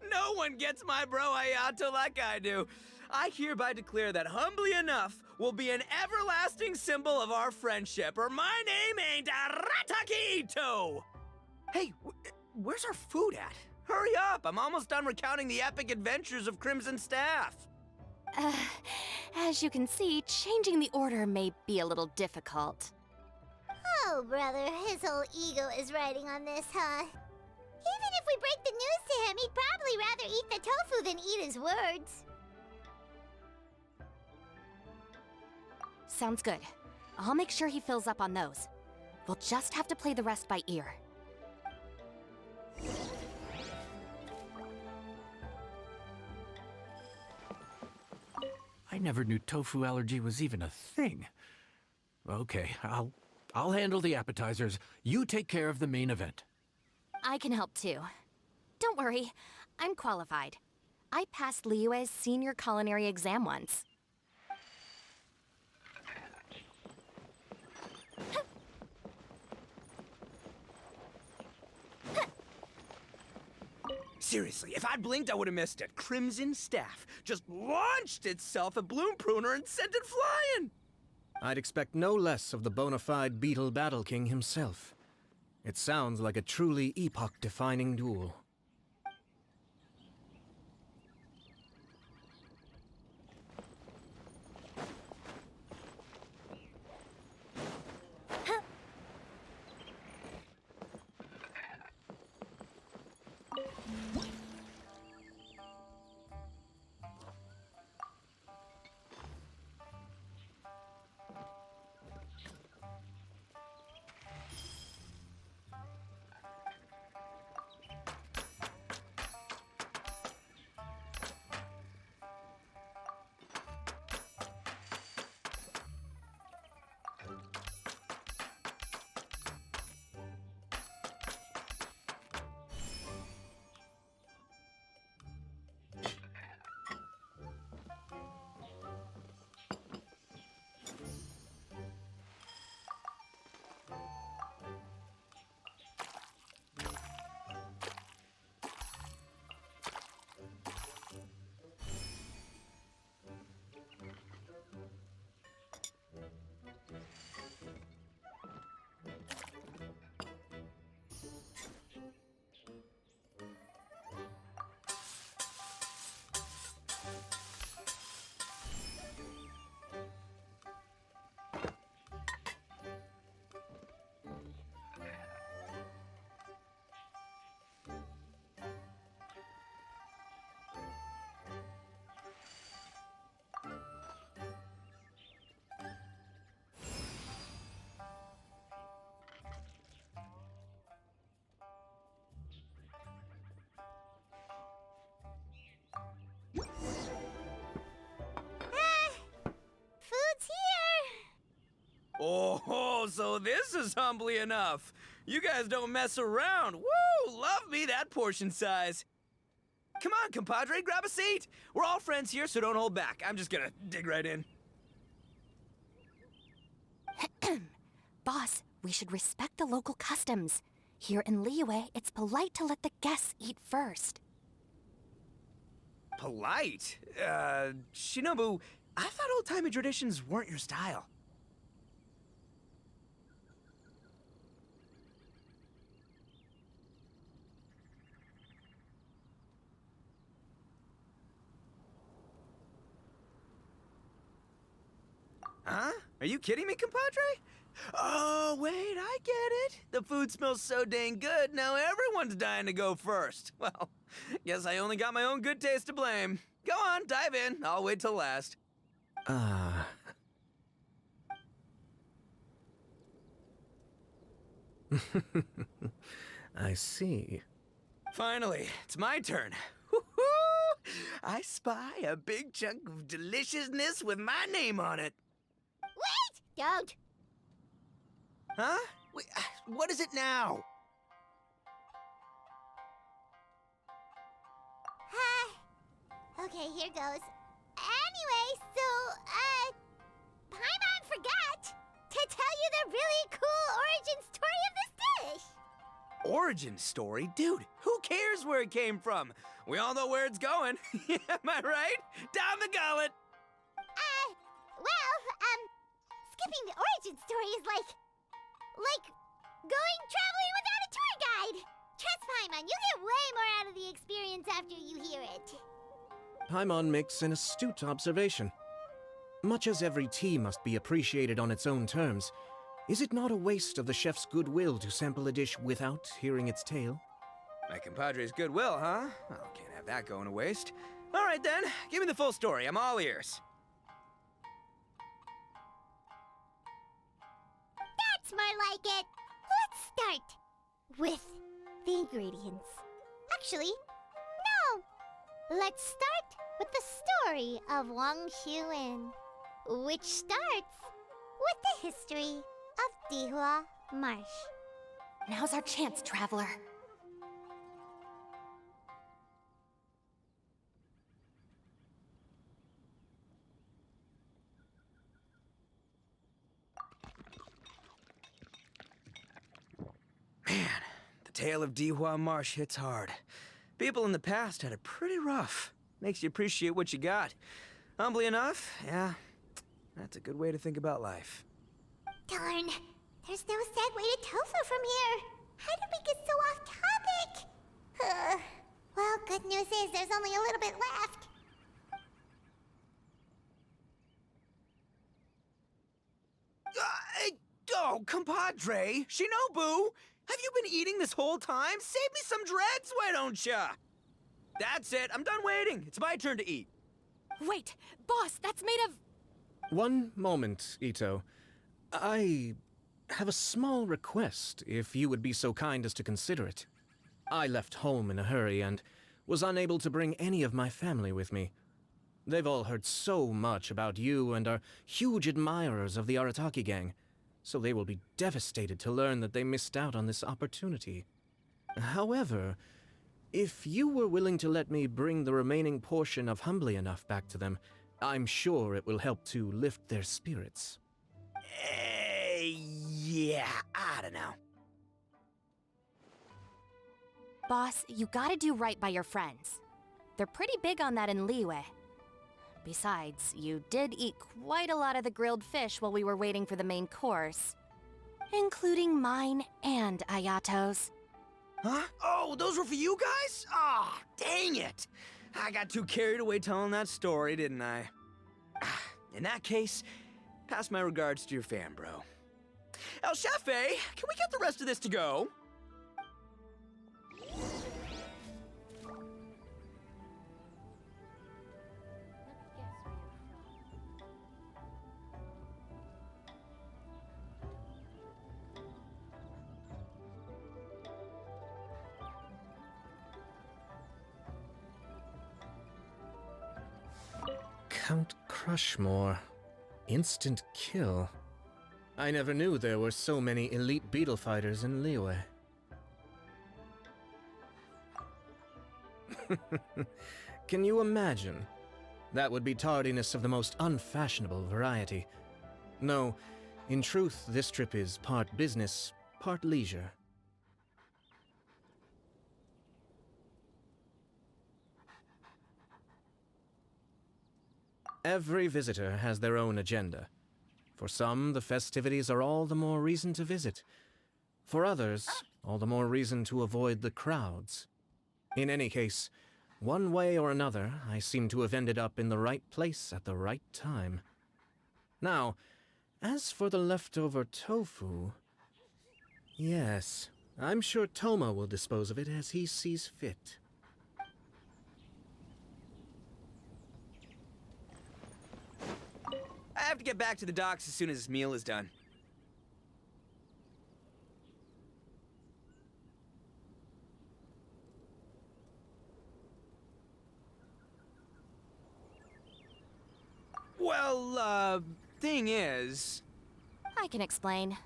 No one gets my bro Ayato like I do. I hereby declare that Humbly Enough will be an everlasting symbol of our friendship, or my name ain't Arataki Ito! Hey, where's our food at? Hurry up! I'm almost done recounting the epic adventures of Crimson Staff. As you can see, changing the order may be a little difficult. Oh, brother, his whole ego is riding on this, huh? Even if we break the news to him, he'd probably rather eat the tofu than eat his words. Sounds good. I'll make sure he fills up on those. We'll just have to play the rest by ear. I never knew tofu allergy was even a thing. Okay, I'll handle the appetizers. You take care of the main event. I can help too. Don't worry, I'm qualified. I passed Liyue's senior culinary exam once. Seriously, if I'd blinked, I would have missed it. Crimson Staff just launched itself at Bloom Pruner and sent it flying! I'd expect no less of the bona fide Beetle Battle King himself. It sounds like a truly epoch-defining duel. Food's here! Oh, so this is Humbly Enough. You guys don't mess around. Woo! Love me that portion size. Come on, compadre, grab a seat. We're all friends here, so don't hold back. I'm just gonna dig right in. Boss, we should respect the local customs. Here in Liyue, it's polite to let the guests eat first. Polite? Shinobu, I thought old-timey traditions weren't your style. Huh? Are you kidding me, compadre? Oh, wait, I get it. The food smells so dang good, now everyone's dying to go first. Well, guess I only got my own good taste to blame. Go on, dive in. I'll wait till last. Ah. I see. Finally, it's my turn. Woo-hoo! I spy a big chunk of deliciousness with my name on it. Wait! Don't! Huh? Wait, what is it now? Okay, here goes. Anyway, so, Paimon forgot to tell you the really cool origin story of this dish. Origin story? Dude, who cares where it came from? We all know where it's going. Am I right? Down the gullet! Skipping the origin story is like going traveling without a tour guide. Trust Paimon, you get way more out of the experience after you hear it. Paimon makes an astute observation. Much as every tea must be appreciated on its own terms, is it not a waste of the chef's goodwill to sample a dish without hearing its tale? My compadre's goodwill, huh? Well, can't have that going to waste. All right then, give me the full story. I'm all ears. That's more like it. Let's start with the ingredients. Actually, no. Let's start with the story of Wang Xuan, which starts with the history of Dihua Marsh. Now's our chance, traveler. Man, the tale of Dihua Marsh hits hard. People in the past had it pretty rough. Makes you appreciate what you got. Humbly enough, yeah, that's a good way to think about life. Darn, there's no segue to tofu from here. How did we get so off topic? Well, good news is there's only a little bit left. Oh, compadre, Shinobu, have you been eating this whole time? Save me some dreads, why don't ya? That's it, I'm done waiting. It's my turn to eat. Wait, boss, that's made of... One moment, Ito. I have a small request, if you would be so kind as to consider it. I left home in a hurry and was unable to bring any of my family with me. They've all heard so much about you and are huge admirers of the Arataki gang, so they will be devastated to learn that they missed out on this opportunity. However, if you were willing to let me bring the remaining portion of Humbly Enough back to them, I'm sure it will help to lift their spirits. Yeah, I don't know. Boss, you gotta do right by your friends. They're pretty big on that in Liyue. Besides, you did eat quite a lot of the grilled fish while we were waiting for the main course. Including mine and Ayato's. Huh? Oh, those were for you guys? Ah, dang it! I got too carried away telling that story, didn't I? In that case, pass my regards to your fan, bro. El Chefe, can we get the rest of this to go? Count Crushmore. Instant kill. I never knew there were so many elite beetle fighters in Liyue. Can you imagine? That would be tardiness of the most unfashionable variety. No, in truth, this trip is part business, part leisure. Every visitor has their own agenda. For some, the festivities are all the more reason to visit. For others, all the more reason to avoid the crowds. In any case, one way or another, I seem to have ended up in the right place at the right time. Now, as for the leftover tofu... Yes, I'm sure Toma will dispose of it as he sees fit. I have to get back to the docks as soon as this meal is done. Well, thing is... I can explain.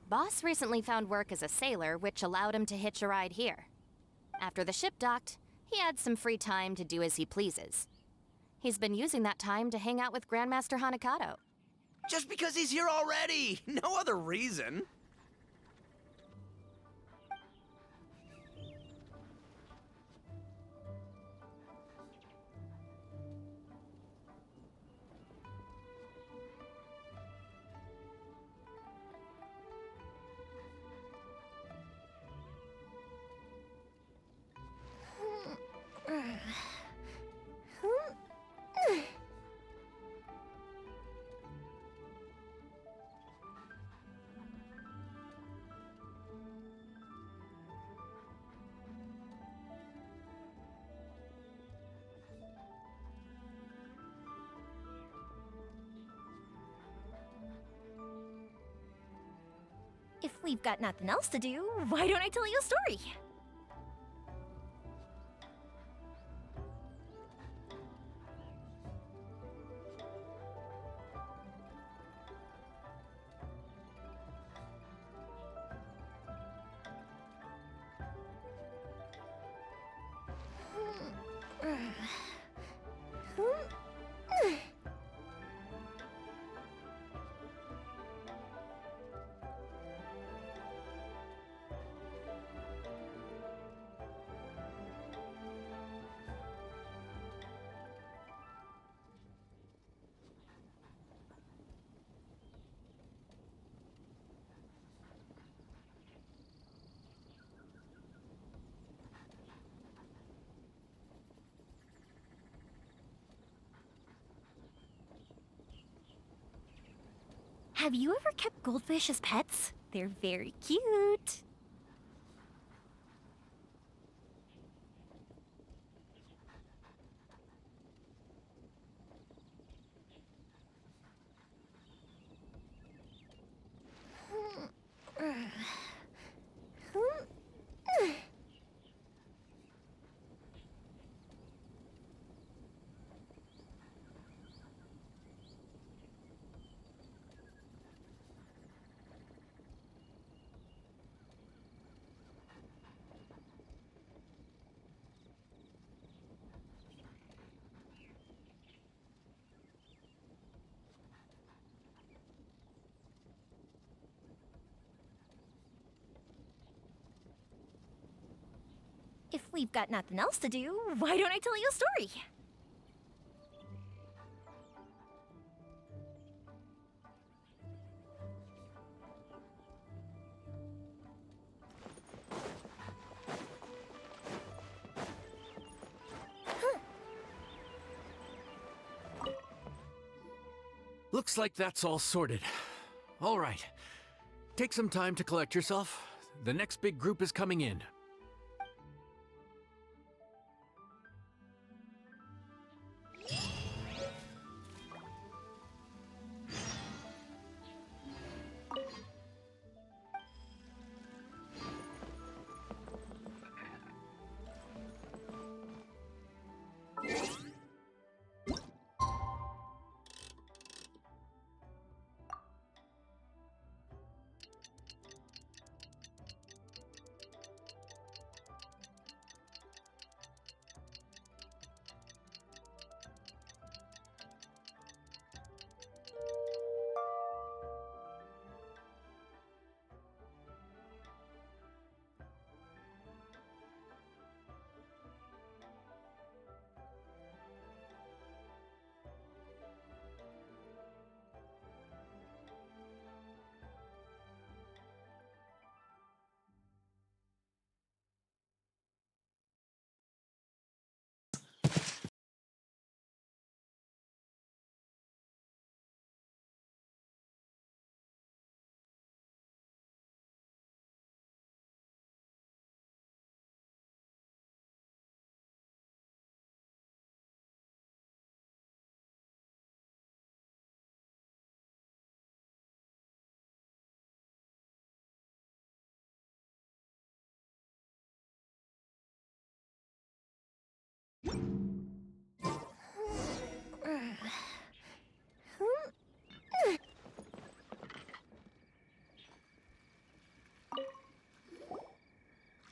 Boss recently found work as a sailor, which allowed him to hitch a ride here. After the ship docked, He had some free time to do as he pleases. He's been using that time to hang out with Grandmaster Hanakato. Just because he's here already! No other reason! If we've got nothing else to do, why don't I tell you a story? Have you ever kept goldfish as pets? They're very cute. If we've got nothing else to do, why don't I tell you a story? Looks like that's all sorted. All right. Take some time to collect yourself. The next big group is coming in.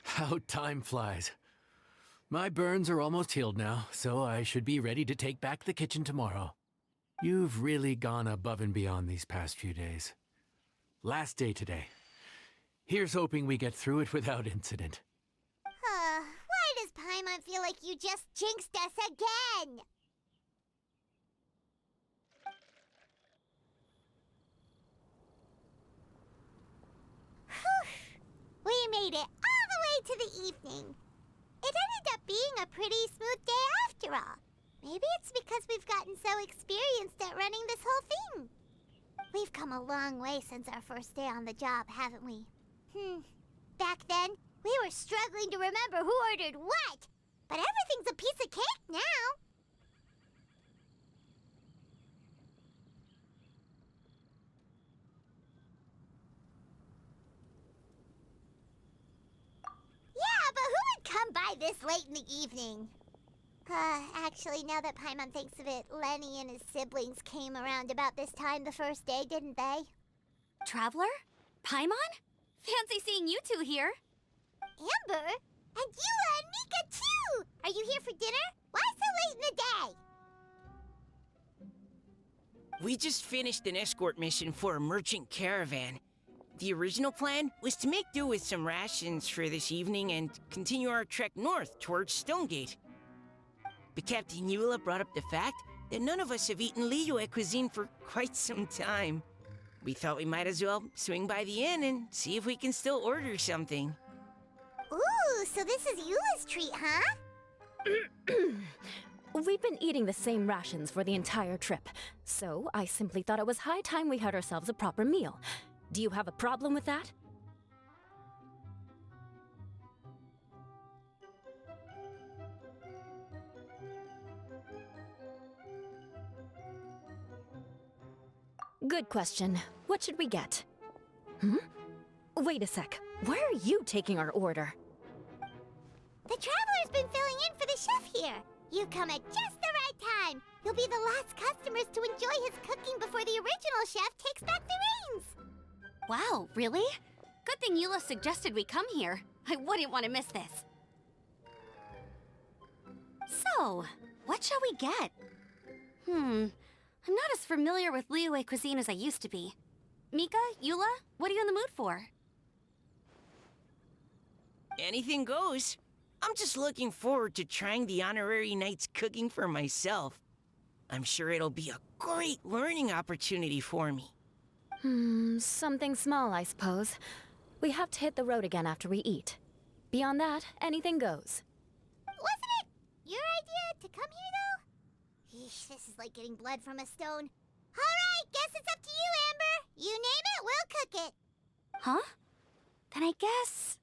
How time flies. My burns are almost healed now, so I should be ready to take back the kitchen tomorrow. You've really gone above and beyond these past few days. Last day today. Here's hoping we get through it without incident. Why does Paimon feel like you just jinxed us again? We made it all the way to the evening. It ended up being a pretty smooth day after all. Maybe it's because we've gotten so experienced at running this whole thing. We've come a long way since our first day on the job, haven't we? Back then, we were struggling to remember who ordered what. But everything's a piece of cake now. Yeah, but who would come by this late in the evening? Actually, now that Paimon thinks of it, Lenny and his siblings came around about this time the first day, didn't they? Traveler? Paimon? Fancy seeing you two here. Amber? And Eula and Mika, too! Are you here for dinner? Why so late in the day? We just finished an escort mission for a merchant caravan. The original plan was to make do with some rations for this evening and continue our trek north towards Stonegate. But Captain Eula brought up the fact that none of us have eaten Liyue cuisine for quite some time. We thought we might as well swing by the inn and see if we can still order something. Ooh, so this is Eula's treat, huh? We've been eating the same rations for the entire trip, so I simply thought it was high time we had ourselves a proper meal. Do you have a problem with that? Good question. What should we get? Wait a sec. Why are you taking our order? The Traveler's been filling in for the chef here. You come at just the right time. You'll be the last customers to enjoy his cooking before the original chef takes back the reins. Wow, really? Good thing Eula suggested we come here. I wouldn't want to miss this. So, what shall we get? I'm not as familiar with Liyue cuisine as I used to be. Mika, Eula, what are you in the mood for? Anything goes. I'm just looking forward to trying the honorary knight's cooking for myself. I'm sure it'll be a great learning opportunity for me. Something small, I suppose. We have to hit the road again after we eat. Beyond that, anything goes. Wasn't it your idea to come here, though? Eesh, this is like getting blood from a stone. All right, guess it's up to you, Amber. You name it, we'll cook it. Huh? Then I guess...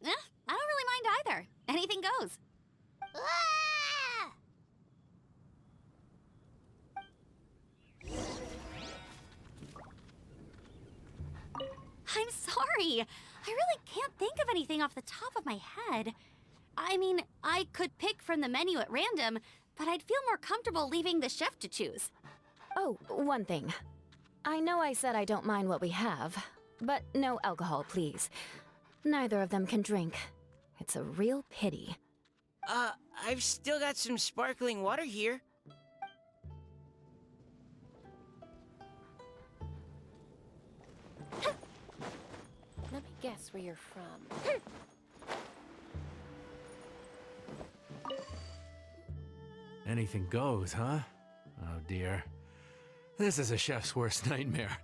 I don't really mind either. Anything goes. Ah! I'm sorry. I really can't think of anything off the top of my head. I mean, I could pick from the menu at random, but I'd feel more comfortable leaving the chef to choose. Oh, one thing. I know I said I don't mind what we have, but no alcohol, please. Neither of them can drink. It's a real pity. I've still got some sparkling water here. Let me guess where you're from. Anything goes, huh? Oh dear. This is a chef's worst nightmare.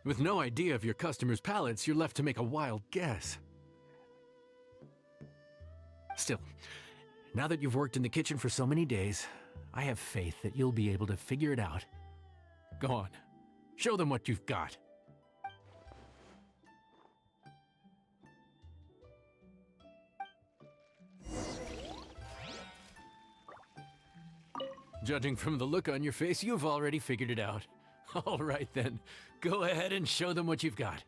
With no idea of your customers' palates, you're left to make a wild guess. Still, now that you've worked in the kitchen for so many days, I have faith that you'll be able to figure it out. Go on, show them what you've got. Judging from the look on your face, you've already figured it out. All right then, go ahead and show them what you've got.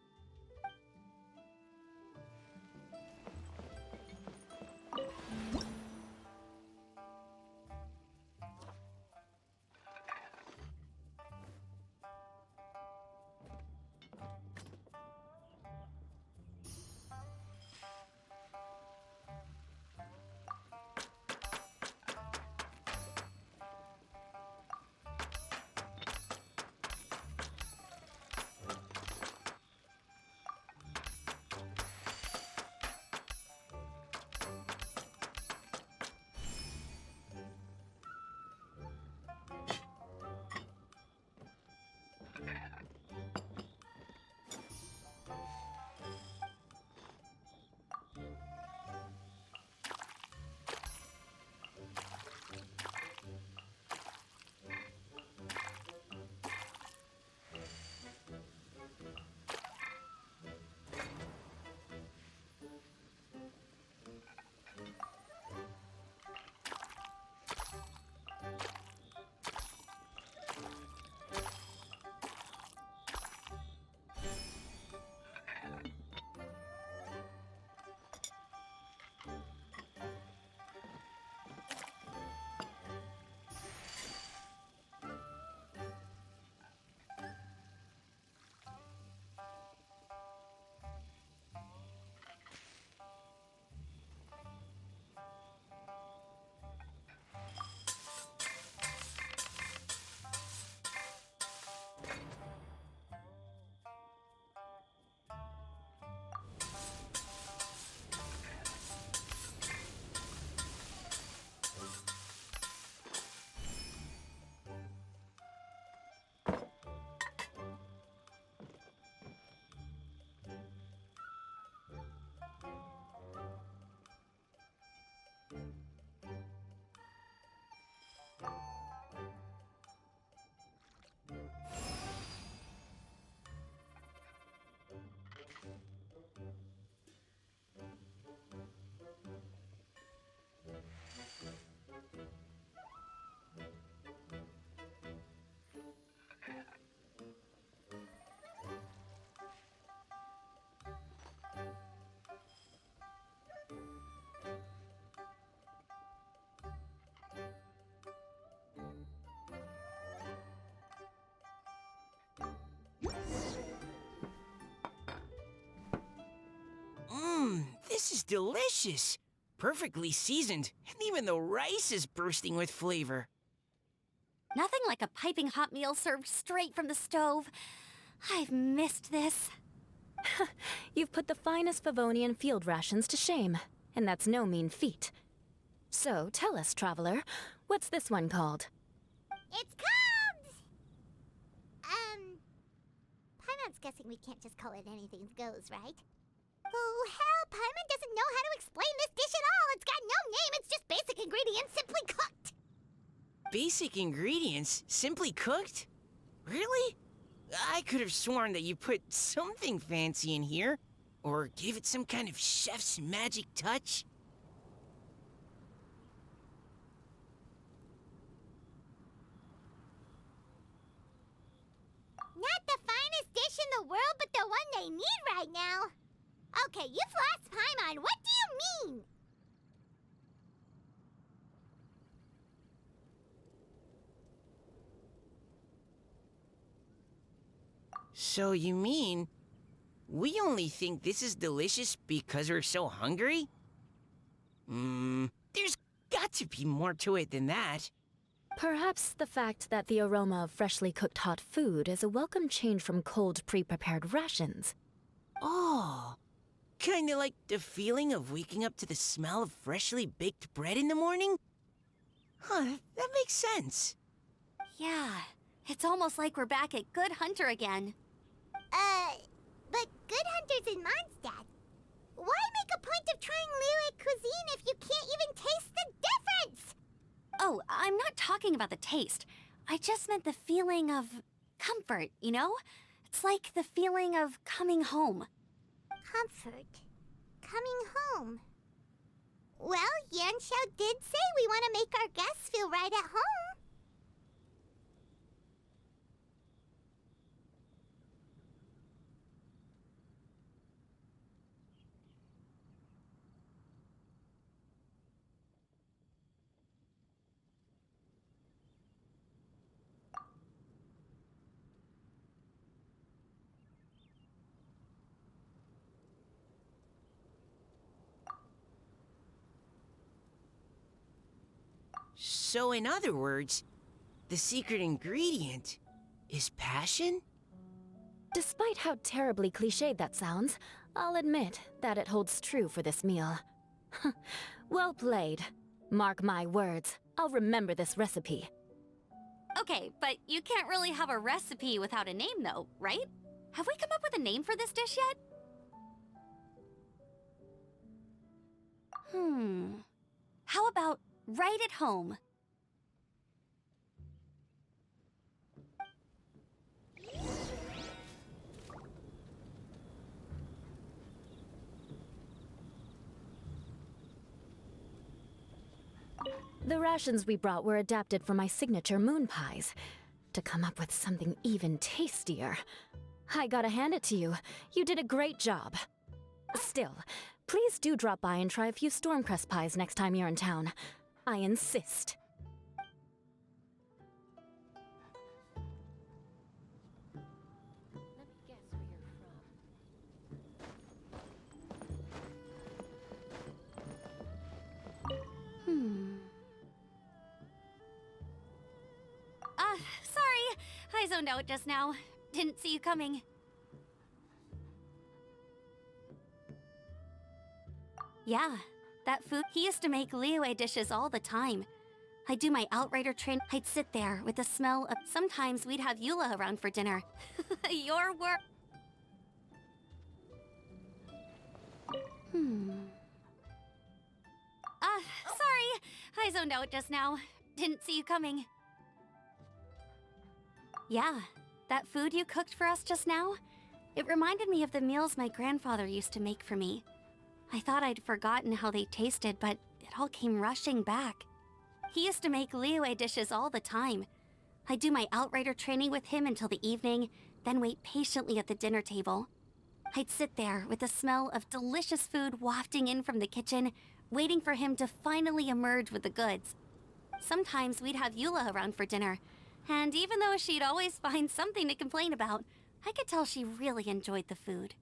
This is delicious. Perfectly seasoned, and even the rice is bursting with flavor. Nothing like a piping hot meal served straight from the stove. I've missed this. You've put the finest Favonian field rations to shame, and that's no mean feat. So tell us, traveler, what's this one called? It's called... Paimon's guessing we can't just call it anything goes, right? Oh, hell, Paimon doesn't know how to explain this dish at all. It's got no name, it's just basic ingredients simply cooked. Basic ingredients, simply cooked? Really? I could have sworn that you put something fancy in here, or gave it some kind of chef's magic touch. Not the finest dish in the world, but the one they need right now. Okay, you've lost Paimon. What do you mean? So you mean we only think this is delicious because we're so hungry? There's got to be more to it than that. Perhaps the fact that the aroma of freshly cooked hot food is a welcome change from cold, pre-prepared rations. Oh, kinda like the feeling of waking up to the smell of freshly baked bread in the morning? Huh, that makes sense. Yeah, it's almost like we're back at Good Hunter again. But Good Hunter's in Mondstadt. Why make a point of trying Liyue cuisine if you can't even taste the difference? Oh, I'm not talking about the taste. I just meant the feeling of comfort, you know? It's like the feeling of coming home. Comfort? Coming home? Well, Yanxiao did say we want to make our guests feel right at home. So in other words, the secret ingredient is passion? Despite how terribly cliched that sounds, I'll admit that it holds true for this meal. Well played. Mark my words, I'll remember this recipe. Okay, but you can't really have a recipe without a name though, right? Have we come up with a name for this dish yet? How about right at home? The rations we brought were adapted from my signature moon pies. To come up with something even tastier. I gotta hand it to you. You did a great job. Still, please do drop by and try a few Stormcrest pies next time you're in town. I insist. Sorry. I zoned out just now. Didn't see you coming. Yeah, that food. He used to make Liyue dishes all the time. I'd do my Outrider train. I'd sit there with the smell of. Sometimes we'd have Eula around for dinner. Your work. Sorry. I zoned out just now. Didn't see you coming. Yeah, that food you cooked for us just now? It reminded me of the meals my grandfather used to make for me. I thought I'd forgotten how they tasted, but it all came rushing back. He used to make Liyue dishes all the time. I'd do my Outrider training with him until the evening, then wait patiently at the dinner table. I'd sit there with the smell of delicious food wafting in from the kitchen, waiting for him to finally emerge with the goods. Sometimes we'd have Eula around for dinner, and even though she'd always find something to complain about, I could tell she really enjoyed the food.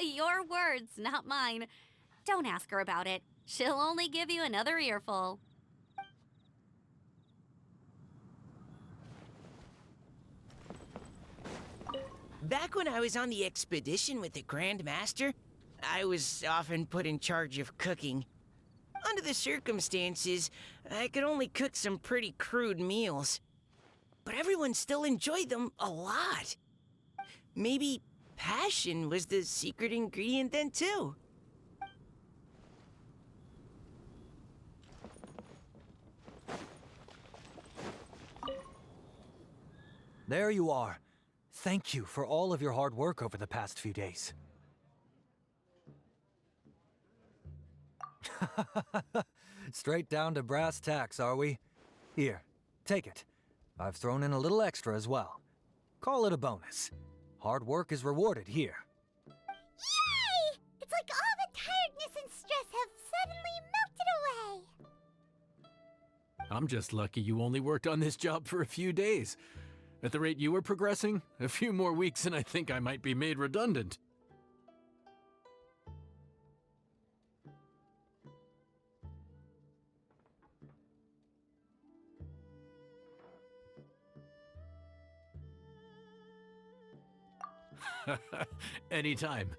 Your words, not mine. Don't ask her about it. She'll only give you another earful. Back when I was on the expedition with the Grand Master, I was often put in charge of cooking. Under the circumstances, I could only cook some pretty crude meals. But everyone still enjoyed them a lot. Maybe passion was the secret ingredient then, too. There you are. Thank you for all of your hard work over the past few days. Straight down to brass tacks, are we? Here, take it. I've thrown in a little extra as well. Call it a bonus. Hard work is rewarded here. Yay! It's like all the tiredness and stress have suddenly melted away. I'm just lucky you only worked on this job for a few days. At the rate you were progressing, a few more weeks and I think I might be made redundant. Anytime.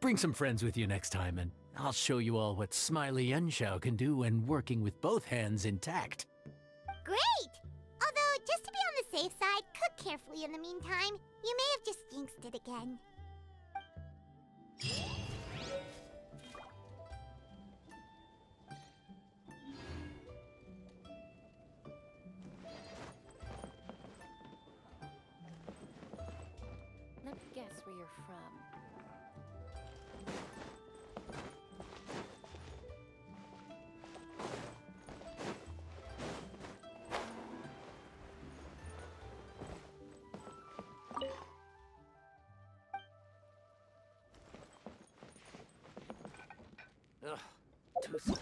Bring some friends with you next time, and I'll show you all what Smiley Yenshao can do when working with both hands intact. Great! Although, just to be on the safe side, cook carefully in the meantime. You may have just jinxed it again. Let me guess where you're from. Ugh, too salty.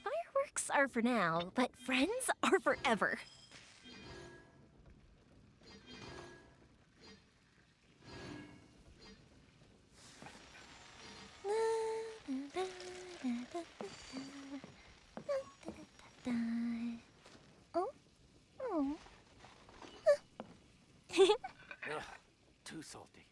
Fireworks are for now, but friends are forever. Oh? Oh. Ugh, too salty.